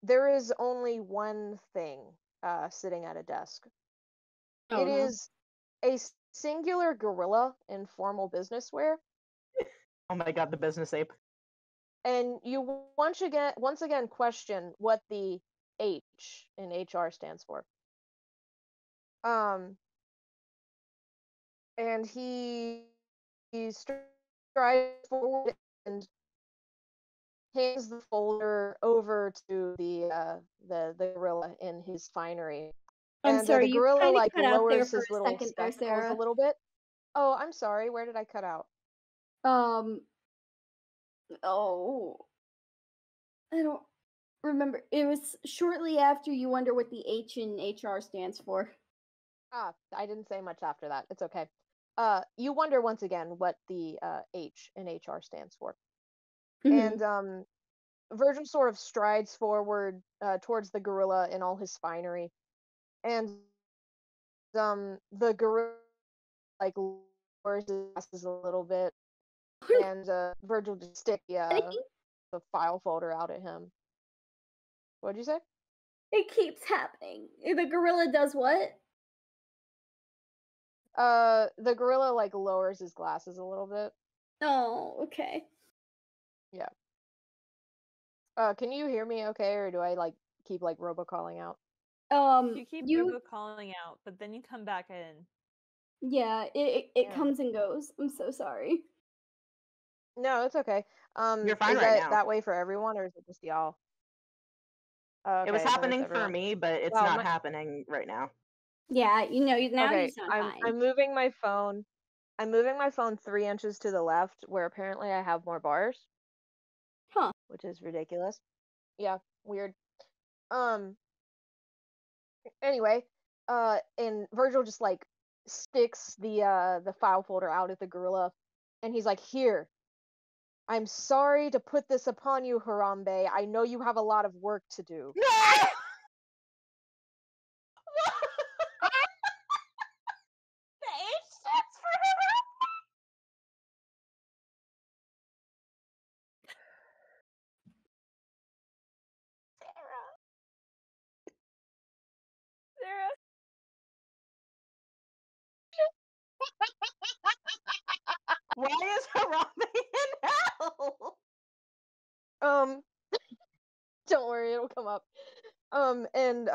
there is only one thing sitting at a desk. It is a singular gorilla in formal business wear. Oh my god, the business ape. And you once again question what the H in HR stands for. And he strides forward and hands the folder over to the gorilla in his finery. I'm And sorry, the gorilla you like cut out there lowers for his a little second there, spectacles Sarah. a little bit. Oh, I'm sorry. Where did I cut out? Oh, I don't remember. It was shortly after you wonder what the H in HR stands for. Ah, I didn't say much after that. It's okay. You wonder once again what the H in HR stands for. Mhm. And Virgil sort of strides forward towards the gorilla in all his finery. And the gorilla like lowers his glasses a little bit, and Virgil just stick the file folder out at him. What'd you say? It keeps happening. The gorilla does what? The gorilla like lowers his glasses a little bit. Oh, okay. Yeah. Can you hear me okay, or do I like keep like robocalling out? You keep robocalling out, but then you come back in. Yeah, it comes and goes. I'm so sorry. No, it's okay. You're fine Is right that now. that way for everyone, or is it just y'all? Oh, It was okay, then it's happening for everyone. me, but it's Wow, not happening right now. Yeah, now you okay, sound I'm fine. moving my phone. I'm moving my phone 3 inches to the left, where apparently I have more bars, Huh. which is ridiculous. Yeah, weird. Um. Anyway, and Virgil just like sticks the file folder out at the gorilla, and he's like, "Here, I'm sorry to put this upon you, Harambe. I know you have a lot of work to do." No! The H stands for Sarah. Sarah. Why is Harambe in hell? Um, don't worry, it'll come up. And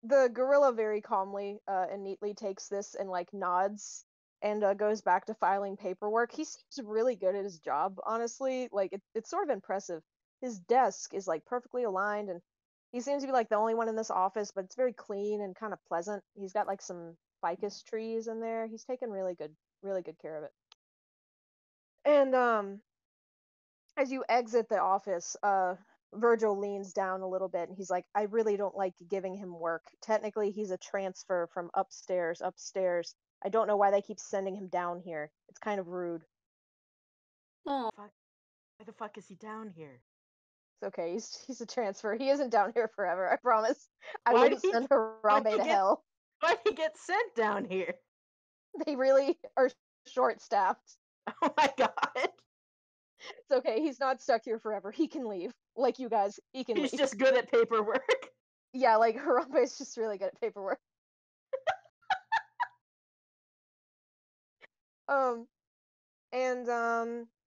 the gorilla very calmly and neatly takes this and like nods and goes back to filing paperwork. He seems really good at his job, honestly. Like it's sort of impressive. His desk is like perfectly aligned, and he seems to be like the only one in this office, but it's very clean and kind of pleasant. He's got like some ficus trees in there. He's taken really good care of it. And as you exit the office, Virgil leans down a little bit and he's like, I really don't like giving him work. Technically, he's a transfer from upstairs. I don't know why they keep sending him down here. It's kind of rude. Oh, Fuck. Why the fuck is he down here? It's okay. He's a transfer. He isn't down here forever. I promise. I Why wouldn't did he- send why'd Harambe he to get- hell. Why'd he get sent down here? They really are short-staffed. Oh my god. It's okay. He's not stuck here forever. He can leave. Like you guys, he can He's leave. just good at paperwork. Yeah, like Harambe is just really good at paperwork. Um, and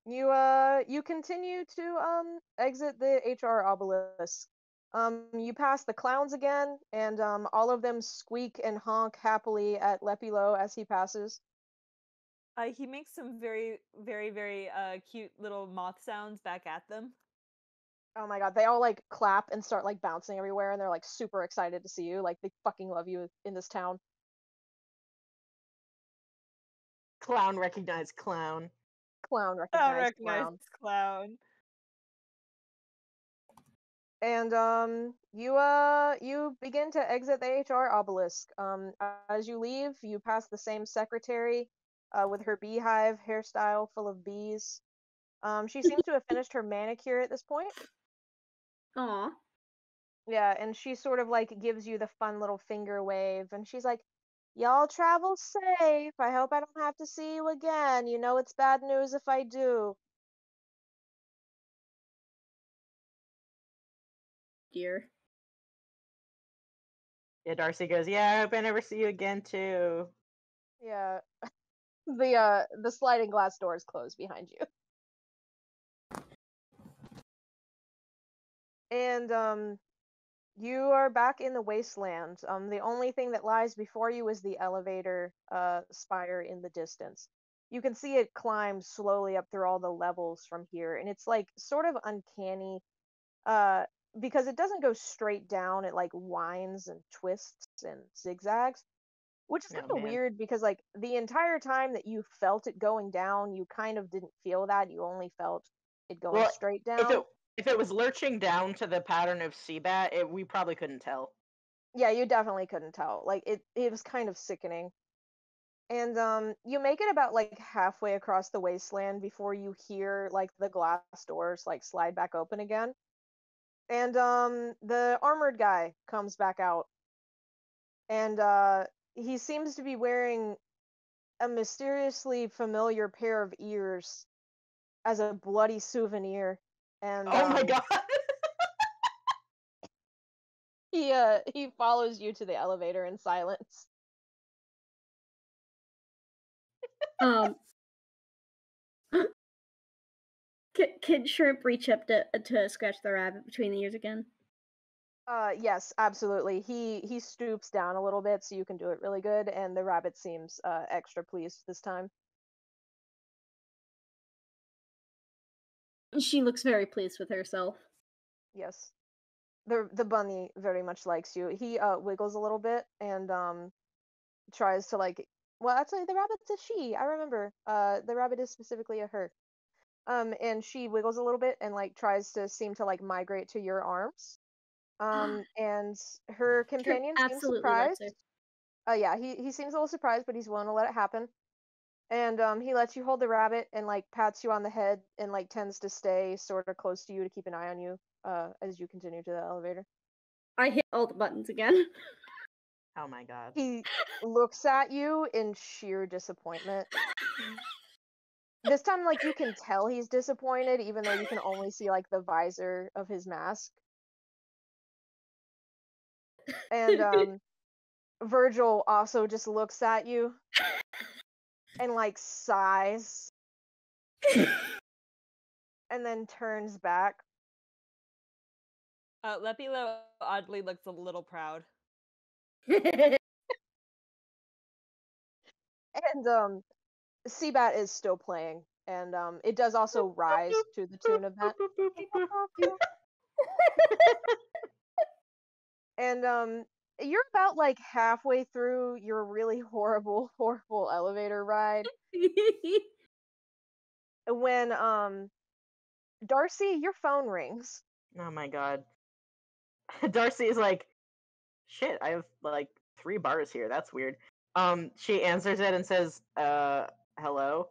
you continue to exit the HR obelisk. You pass the clowns again, and all of them squeak and honk happily at Lepilo as he passes. He makes some very, very, very cute little moth sounds back at them. Oh my god, they all like clap and start like bouncing everywhere, and they're like super excited to see you. Like they fucking love you in this town. Clown recognized clown. Clown I recognized recognize clown. this clown. And you begin to exit the HR obelisk. As you leave, you pass the same secretary with her beehive hairstyle full of bees. She seems to have finished her manicure at this point. aw. Yeah, and she sort of like gives you the fun little finger wave, and she's like, "Y'all travel safe. I hope I don't have to see you again. You know it's bad news if I do." Dear. Yeah, Darcy goes, yeah, I hope I never see you again too. Yeah. The sliding glass doors close behind you. And you are back in the wasteland. The only thing that lies before you is the elevator spire in the distance. You can see it climb slowly up through all the levels from here, and it's like sort of uncanny uh because it doesn't go straight down, it like winds and twists and zigzags, which is Oh, kind of man. weird because like the entire time that you felt it going down, you kind of didn't feel that. You only felt it going Well, straight if down. it was lurching down to the pattern of Seabat, we probably couldn't tell. Yeah, you definitely couldn't tell. Like it was kind of sickening. And you make it about like halfway across the wasteland before you hear like the glass doors like slide back open again. And the armored guy comes back out. And he seems to be wearing a mysteriously familiar pair of ears as a bloody souvenir. And Oh my god. he follows you to the elevator in silence. Um. Can Shrimp reach up to scratch the rabbit between the ears again? Yes, absolutely. He stoops down a little bit so you can do it really good, and the rabbit seems extra pleased this time. She looks very pleased with herself. Yes. The bunny very much likes you. He wiggles a little bit and tries to like, well, actually the rabbit's a she. I remember. The rabbit is specifically a her. And she wiggles a little bit and like tries to seem to like migrate to your arms. And her companion seems absolutely lets surprised. her. Yeah, he seems a little surprised, but he's willing to let it happen. And he lets you hold the rabbit and like pats you on the head and like tends to stay sort of close to you to keep an eye on you as you continue to the elevator. I hit all the buttons again. Oh my god. He looks at you in sheer disappointment. This time, like, you can tell he's disappointed, even though you can only see like the visor of his mask. And Vergil also just looks at you and like sighs and then turns back. Lepilo oddly looks a little proud. And Seabat is still playing, and it does also rise to the tune of that. And you're about like halfway through your really horrible elevator ride when Darcy, your phone rings. Oh my god. Darcy is like, shit, I have like 3 bars here. That's weird. She answers it and says, hello?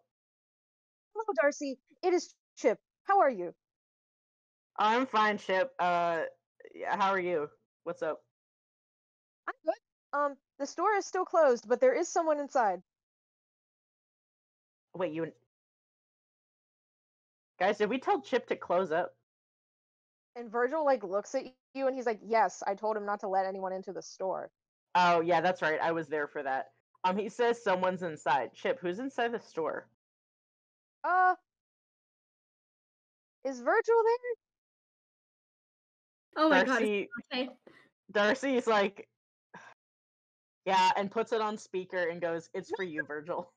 Hello, Darcy. It is Chip. How are you? I'm fine, Chip. Yeah, how are you? What's up? I'm good. The store is still closed, but there is someone inside. Wait, you... Guys, did we tell Chip to close up? And Vergil like looks at you and he's like, "Yes, I told him not to let anyone into the store." Oh, yeah, that's right. I was there for that. He says someone's inside. Chip, who's inside the store? Uh, is Vergil there? Oh my god. Darcy, Okay. Darcy's like, yeah, and puts it on speaker and goes, "It's for you, Vergil."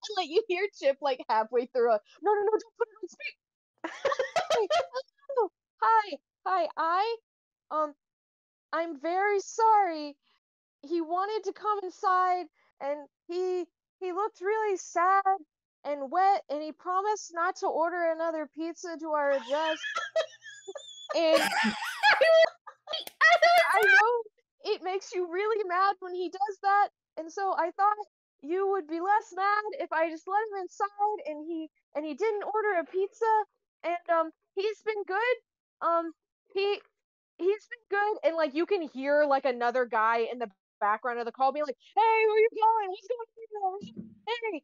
And like you hear Chip like halfway through a no, don't put it on speak. Hello. Hi. I'm very sorry. He wanted to come inside and he looked really sad and wet and he promised not to order another pizza to our address. And I know it makes you really mad when he does that, and so I thought you would be less mad if I just let him inside and he didn't order a pizza, and he's been good. He he's been good, and like you can hear like another guy in the background of the call being like, "Hey, where you going? What's going on? Hey,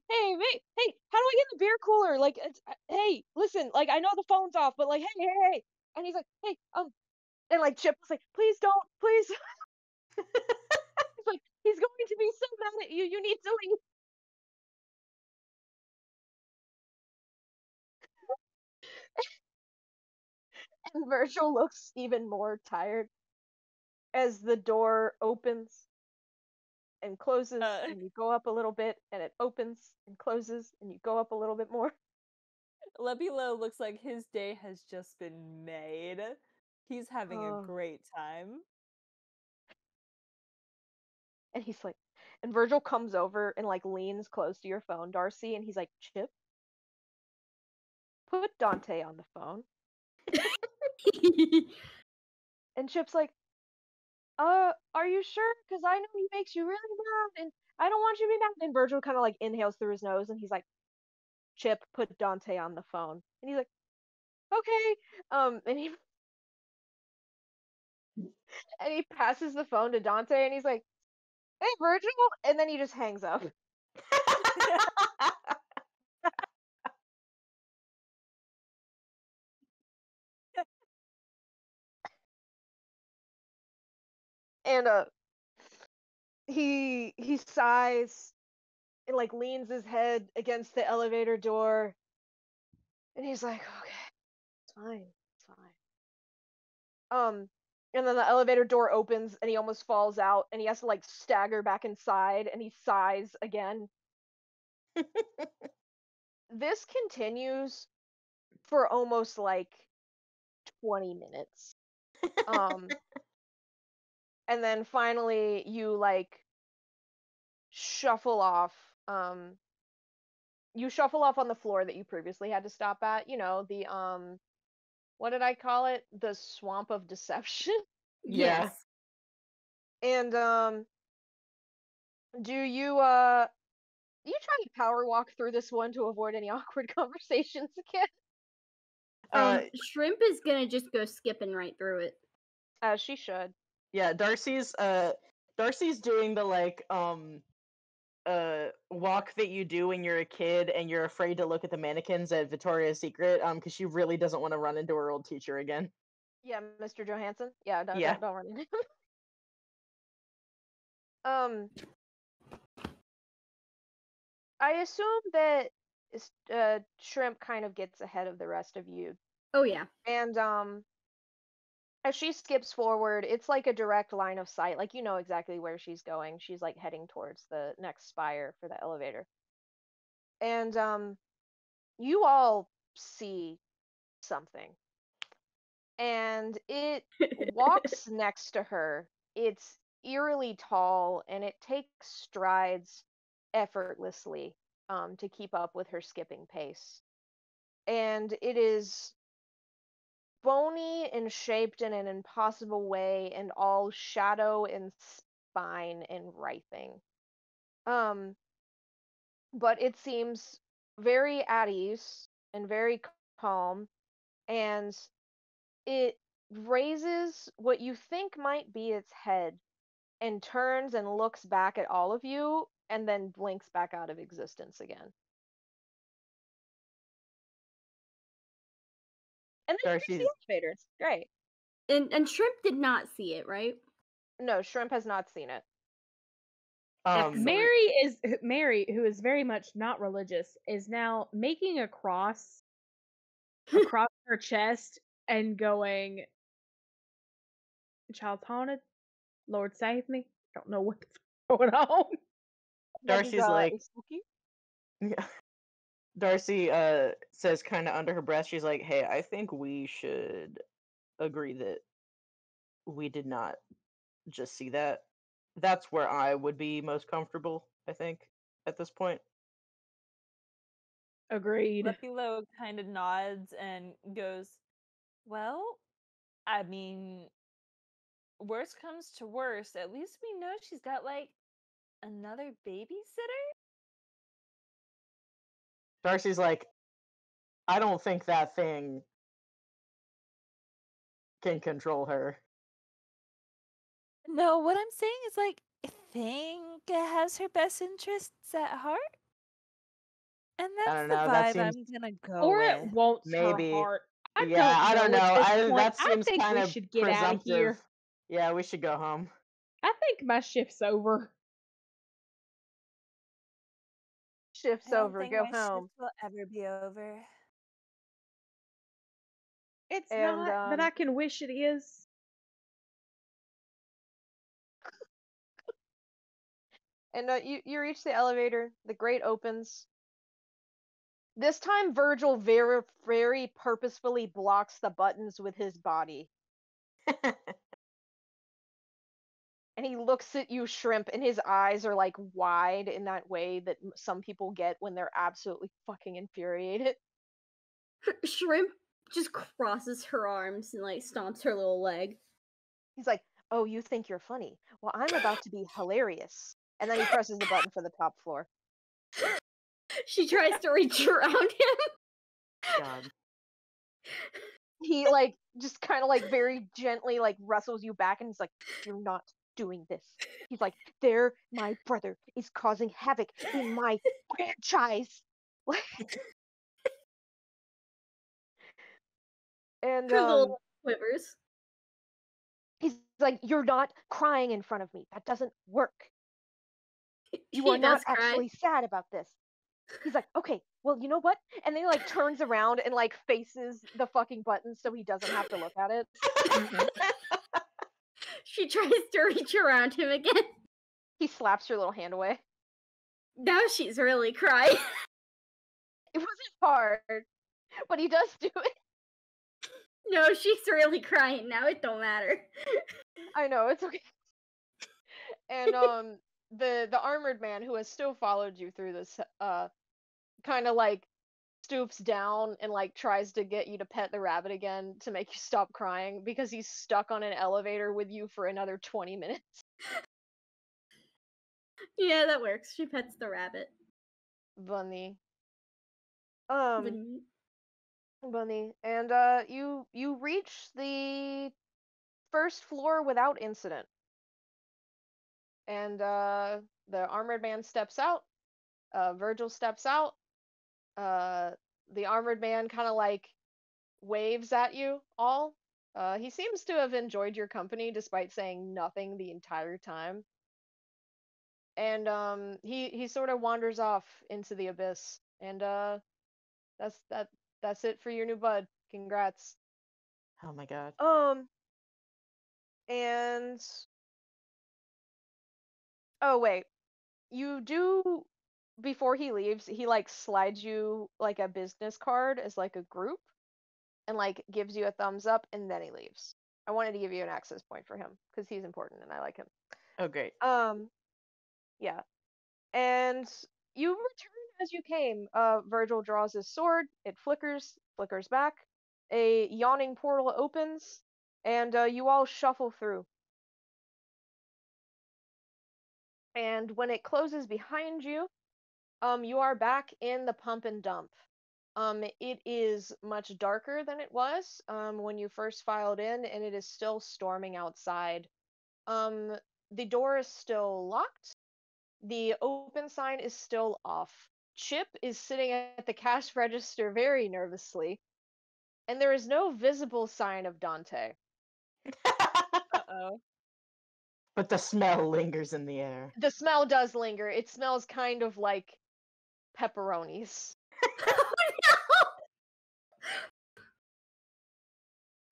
how do I get in the beer cooler? Like, hey, listen, like I know the phone's off, but like, hey." And he's like, "Hey, and like Chip was like, please don't, please." He's like, he's going to be so mad at you. You need to leave. And Virgil looks even more tired as the door opens and closes, and you go up a little bit, and it opens and closes, and you go up a little bit more. Lepilo looks like his day has just been made. He's having a great time. And he's like, and Virgil comes over and like leans close to your phone, Darcy, and he's like, "Chip, put Dante on the phone." And Chip's like, are you sure? Because I know he makes you really mad, and I don't want you to be mad." And Virgil kind of like inhales through his nose, and he's like, "Chip, put Dante on the phone." And he's like, "Okay." And he passes the phone to Dante, and he's like, "Hey, Virgil," and then he just hangs up. And he sighs and like leans his head against the elevator door, and he's like, "Okay, it's fine, it's fine." And then the elevator door opens, and he almost falls out, and he has to like stagger back inside, and he sighs again. this continues for almost like 20 minutes. And then finally you like shuffle off. You shuffle off on the floor that you previously had to stop at. You know, the what did I call it? The swamp of deception. Yeah. Yes. And do you try to power walk through this one to avoid any awkward conversations again? Shrimp is gonna just go skipping right through it. As she should. Yeah, Darcy's doing the like walk that you do when you're a kid and you're afraid to look at the mannequins at Victoria's Secret because she really doesn't want to run into her old teacher again. Yeah, Mr. Johansson. Yeah, Yeah. don't run into him. I assume that Shrimp kind of gets ahead of the rest of you. Oh yeah. And as she skips forward, it's like a direct line of sight. Like you know exactly where she's going. She's like heading towards the next spire for the elevator. And you all see something. And it walks next to her. It's eerily tall and it takes strides effortlessly to keep up with her skipping pace. And it is bony and shaped in an impossible way and all shadow and spine and writhing. But it seems very at ease and very calm, and it raises what you think might be its head and turns and looks back at all of you and then blinks back out of existence again. And then you reach Darcy's the elevator. It's great. And Shrimp did not see it, right? No, Shrimp has not seen it. Excellent. Mary, who is very much not religious, is now making a cross across her chest and going, "Child's haunted. Lord save me. Don't know what's going on." Darcy's like, is spooky. yeah. Darcy says kind of under her breath, she's like, "Hey, I think we should agree that we did not just see that. That's where I would be most comfortable, I think, at this point." Agreed. Lepilo kind of nods and goes, "Well, I mean, worst comes to worst, at least we know she's got like another babysitter." Darcy's like, "I don't think that thing can control her." No, what I'm saying is like I think it has her best interests at heart. And I that's don't the know, that vibe seems I'm gonna go Or with. it wants maybe. her heart. I don't know. At this point. That I seems think kind we of should get out of here. presumptive. Yeah, we should go home. I think my shift's over. Shift's I don't over. think Go my home. shift will ever be over. It's And, not, but I can wish it is. And you reach the elevator. The grate opens. This time, Vergil very, very purposefully blocks the buttons with his body. And he looks at you, Shrimp, and his eyes are like wide in that way that some people get when they're absolutely fucking infuriated. Shrimp just crosses her arms and like stomps her little leg. He's like, "Oh, you think you're funny? Well, I'm about to be hilarious." And then he presses the button for the top floor. She tries to reach around him. God. He like just kind of like very gently like wrestles you back, and he's like, "You're not doing this." He's like, "There, my brother is causing havoc in my franchise." And Her little quivers. he's like, "You're not crying in front of me. That doesn't work. You He are not does cry. actually sad about this." He's like, "Okay, well, you know what?" And then he like turns around and like faces the fucking button so he doesn't have to look at it. She tries to reach around him again. He slaps your little hand away. Now she's really crying. It wasn't hard, but he does do it. No, she's really crying now. It don't matter. I know, it's okay. And the armored man who has still followed you through this kind of like stoops down and like tries to get you to pet the rabbit again to make you stop crying because he's stuck on an elevator with you for another 20 minutes. Yeah, that works. She pets the rabbit. Bunny. Bunny. Bunny. And you reach the first floor without incident. And the armored man steps out. Vergil steps out. The armored man kind of like waves at you all. He seems to have enjoyed your company despite saying nothing the entire time. And he sort of wanders off into the abyss. And that's it for your new bud. Congrats. Oh my god. And oh wait. You do before he leaves, he like slides you like a business card as like a group and like gives you a thumbs up and then he leaves. I wanted to give you an access point for him because he's important and I like him. Oh great. Yeah. And you return as you came. Vergil draws his sword, it flickers back. A yawning portal opens, and you all shuffle through. And when it closes behind you, you are back in the pump and dump. It is much darker than it was when you first filed in, and it is still storming outside. The door is still locked. The open sign is still off. Chip is sitting at the cash register very nervously, and there is no visible sign of Dante. Uh-oh. But the smell lingers in the air. The smell does linger. It smells kind of like pepperonis.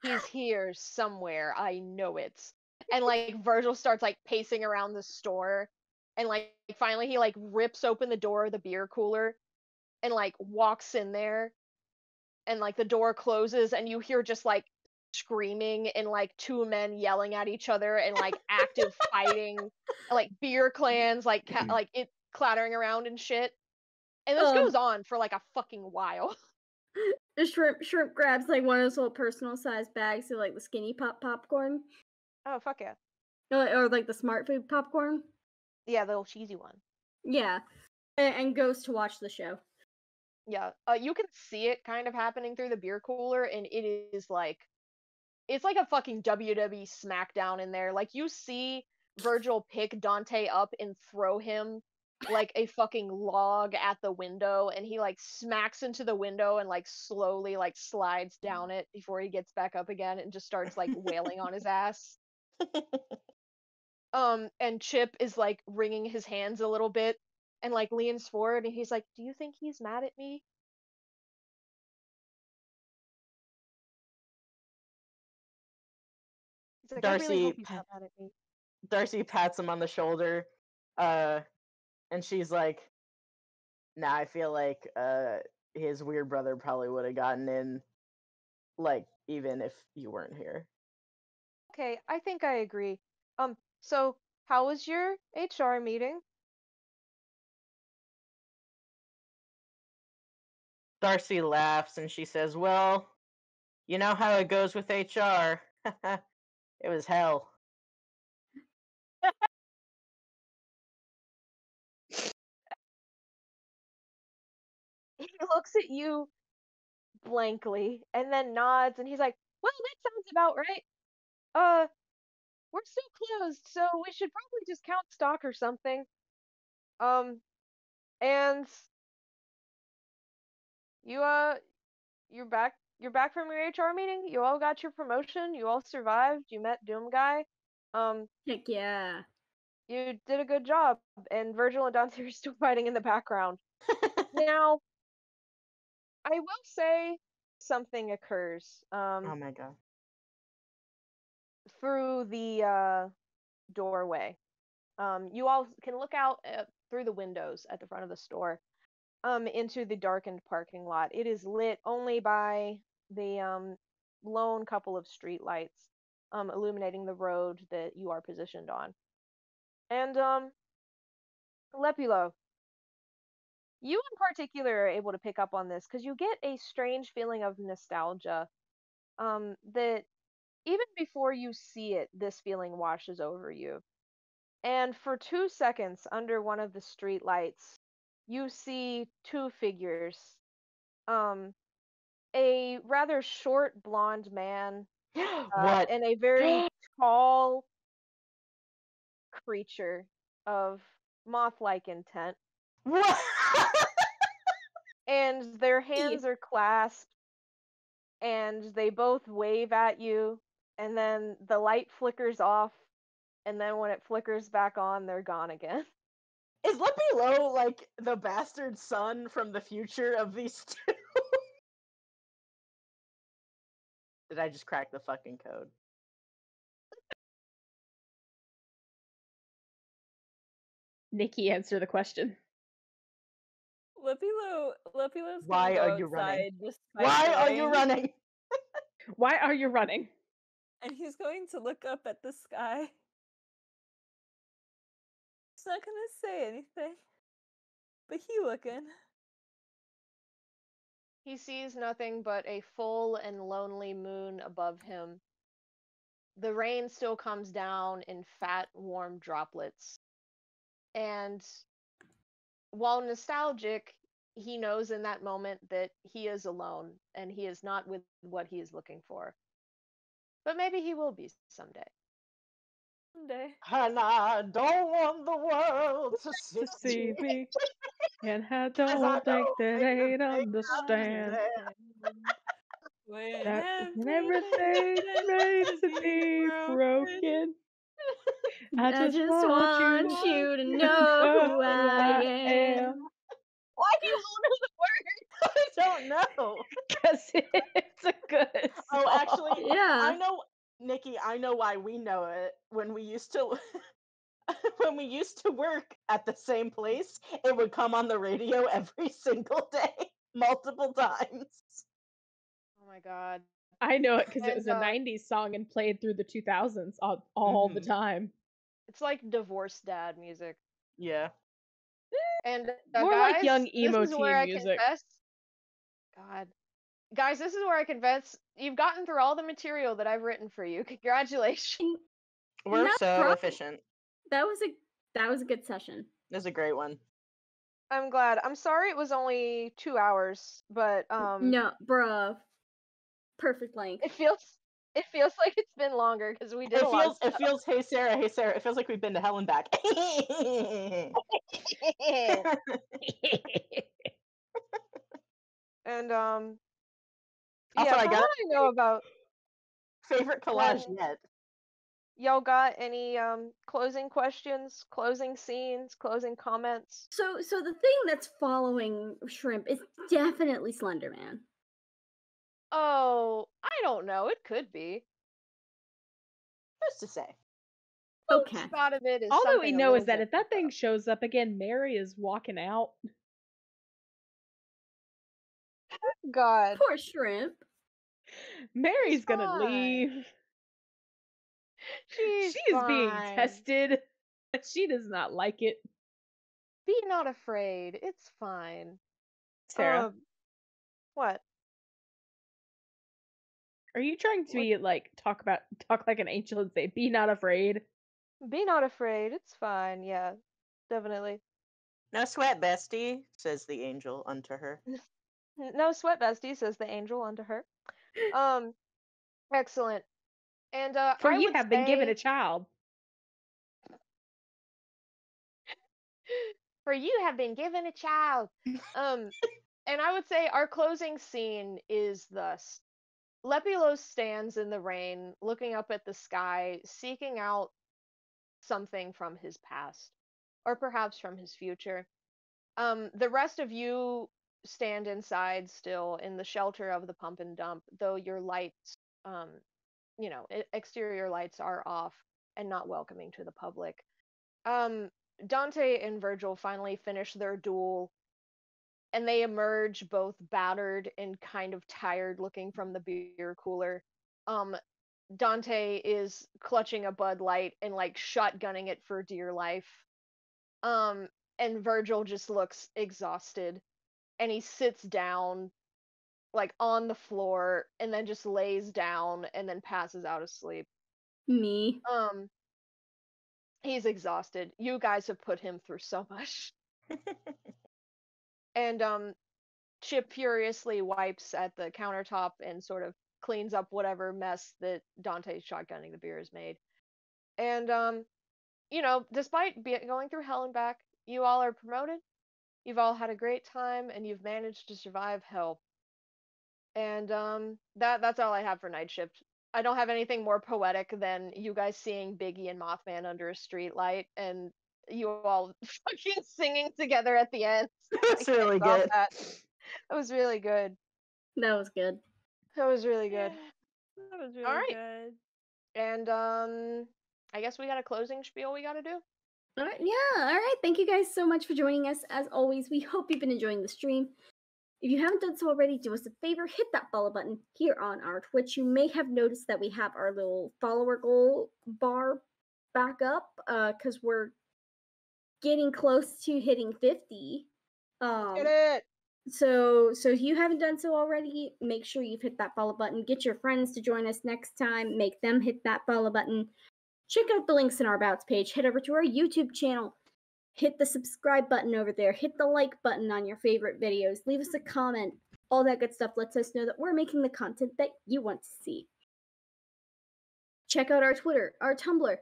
He's here somewhere. I know it. And like Vergil starts like pacing around the store, and like finally he like rips open the door of the beer cooler and like walks in there, and like the door closes and you hear just like screaming and like two men yelling at each other and like active fighting, like beer clans, like like it clattering around and shit. And this goes on for like a fucking while. The shrimp grabs like one of those little personal sized bags of like the skinny popcorn. Oh fuck yeah. Or like the smart food popcorn. Yeah, the little cheesy one. Yeah. And goes to watch the show. Yeah. You can see it kind of happening through the beer cooler, and it is like it's like a fucking WWE SmackDown in there. Like you see Vergil pick Dante up and throw him like a fucking log at the window, and he like smacks into the window and like slowly like slides down it before he gets back up again and just starts like wailing on his ass. And Chip is like wringing his hands a little bit and like leans forward and he's like, "Do you think he's mad at me?" He's like, "I really hope he's not mad at me." Darcy pats him on the shoulder, and she's like, "Nah, I feel like his weird brother probably would have gotten in, like even if you weren't here." Okay, I think I agree. So how was your HR meeting? Darcy laughs and she says, "Well, you know how it goes with HR. It was hell." He looks at you blankly and then nods and he's like, "Well, that sounds about right. We're still closed, so we should probably just count stock or something." Um, and you you're back from your HR meeting. You all got your promotion. You all survived. You met Doom Guy. Heck yeah. You did a good job. And Vergil and Dante are still fighting in the background. Now, I will say something occurs. Oh my god. Through the doorway. You all can look out through the windows at the front of the store. into the darkened parking lot. It is lit only by the lone couple of street lights illuminating the road that you are positioned on. And Lepulo, you in particular are able to pick up on this because you get a strange feeling of nostalgia that even before you see it, this feeling washes over you. And for 2 seconds under one of the street lights, you see two figures. A rather short blonde man What? and a very tall creature of moth-like intent. What? And their hands are clasped, and they both wave at you, and then the light flickers off, and then when it flickers back on, they're gone again. Is Lippy Low like the bastard son from the future of these two? Did I just crack the fucking code? Nikki, answer the question. Lepilo's Why gonna go are you running? outside despite Why the are you rain, running? Why are you running? and he's going to look up at the sky. He's not gonna say anything, but he looking. He sees nothing but a full and lonely moon above him. The rain still comes down in fat, warm droplets. And while nostalgic, he knows in that moment that he is alone and he is not with what he is looking for. But maybe he will be someday. Someday. And I don't want the world to To see see me, and I 'cause I don't think don't that think they'd that they understand When that when everything's everything's ready to be broken, I just want you want you to know know who who I I am. am. Why do you all know the word? I don't know. Because it's a good song. Oh, actually, Yeah. I know, Nikki. I know why we know it. When we used to, when we used to work at the same place, it would come on the radio every single day, multiple times. Oh my god. I know it because it was And a 90s song and played through the 2000s all the Mhm. time. it's like divorced dad music. Yeah. And More like guys, young this emo is where teen I music. confess. God. Guys, this is where I confess you've gotten through all the material that I've written for you. Congratulations. We're Not so problem. efficient. That was a good session. This is a great one. I'm glad. I'm sorry it was only 2 hours, but No, bruh. Perfect length. it feels like it's been longer because we did a lot of It stuff. feels. Hey Sarah. It feels like we've been to hell and back. And Also, yeah, I from got what I know about favorite collage yet. y'all got any closing questions, closing scenes, closing comments? So the thing that's following Shrimp is definitely Slender Man. Oh, I don't know. It could be. Who's to say? Okay. Most thought of it is All that something we a know is little that if that different, thing though. shows up again, Mary is walking out. God, Poor Shrimp. Mary's gonna fine. leave. She's She is being fine. tested. She does not like it. Be not afraid. It's fine. Sarah, What? are you trying to be like talk like an angel and say, "Be not afraid"? Be not afraid. It's fine. Yeah, definitely. No sweat, bestie, says the angel unto her. No sweat, bestie, says the angel unto her. Excellent. And For I you would have been given say a child. for you have been given a child. And I would say our closing scene is thus. Lepilos stands in the rain, looking up at the sky, seeking out something from his past, or perhaps from his future. The rest of you stand inside still in the shelter of the pump and dump, though your lights, exterior lights are off and not welcoming to the public. Dante and Vergil finally finish their duel, and they emerge both battered and kind of tired looking from the beer cooler. Dante is clutching a Bud Light and like shotgunning it for dear life. And Vergil just looks exhausted, and he sits down like on the floor and then just lays down and then passes out of sleep. Me. He's exhausted. You guys have put him through so much. And Chip furiously wipes at the countertop and sort of cleans up whatever mess that Dante's shotgunning the beer has made. And you know, despite going through hell and back, you all are promoted. You've all had a great time, and you've managed to survive hell. And that's all I have for Night Shift. I don't have anything more poetic than you guys seeing Biggie and Mothman under a street light, and you all fucking singing together at the end. That's really good. That was really good. That was good. That was really good. That was really All right. good. And I guess we got a closing spiel we got to do. All right, yeah, all right. Thank you guys so much for joining us. As always, we hope you've been enjoying the stream. If you haven't done so already, do us a favor, hit that follow button here on our Twitch. You may have noticed that we have our little follower goal bar back up because we're getting close to hitting 50. Get it! So if you haven't done so already, make sure you've hit that follow button. Get your friends to join us next time. Make them hit that follow button. Check out the links in our Abouts page. Head over to our YouTube channel. Hit the subscribe button over there. Hit the like button on your favorite videos. Leave us a comment. All that good stuff lets us know that we're making the content that you want to see. Check out our Twitter, our Tumblr,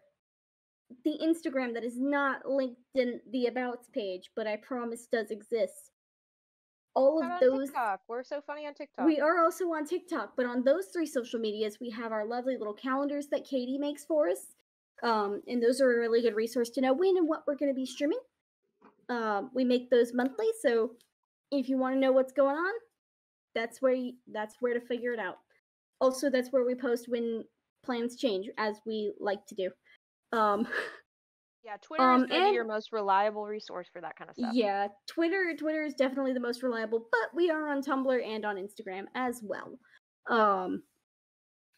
the Instagram that is not linked in the Abouts page, but I promise does exist. All of those. TikTok. We're so funny on TikTok. We are also on TikTok, but on those 3 social medias, we have our lovely little calendars that Katie makes for us. And those are a really good resource to know when and what we're going to be streaming. We make those monthly, so if you want to know what's going on, that's where to figure it out. Also, that's where we post when plans change, as we like to do. Yeah, Twitter is going to be your most reliable resource for that kind of stuff. Yeah, Twitter is definitely the most reliable, but we are on Tumblr and on Instagram as well.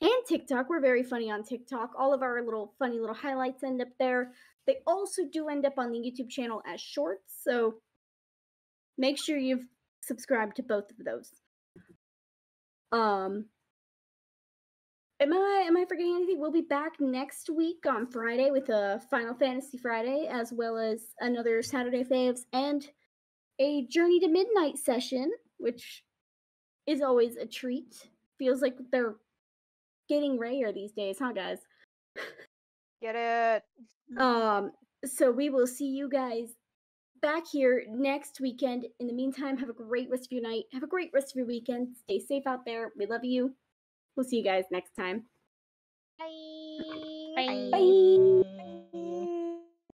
And TikTok, we're very funny on TikTok. All of our funny little highlights end up there. They also do end up on the YouTube channel as shorts, so make sure you've subscribed to both of those. Am I forgetting anything? We'll be back next week on Friday with a Final Fantasy Friday, as well as another Saturday Faves and a Journey to Midnight session, which is always a treat. Feels like they're getting rare these days, huh, guys? Get it. So we will see you guys back here next weekend. In the meantime, have a great rest of your night. Have a great rest of your weekend. Stay safe out there. We love you. We'll see you guys next time. Bye. Bye.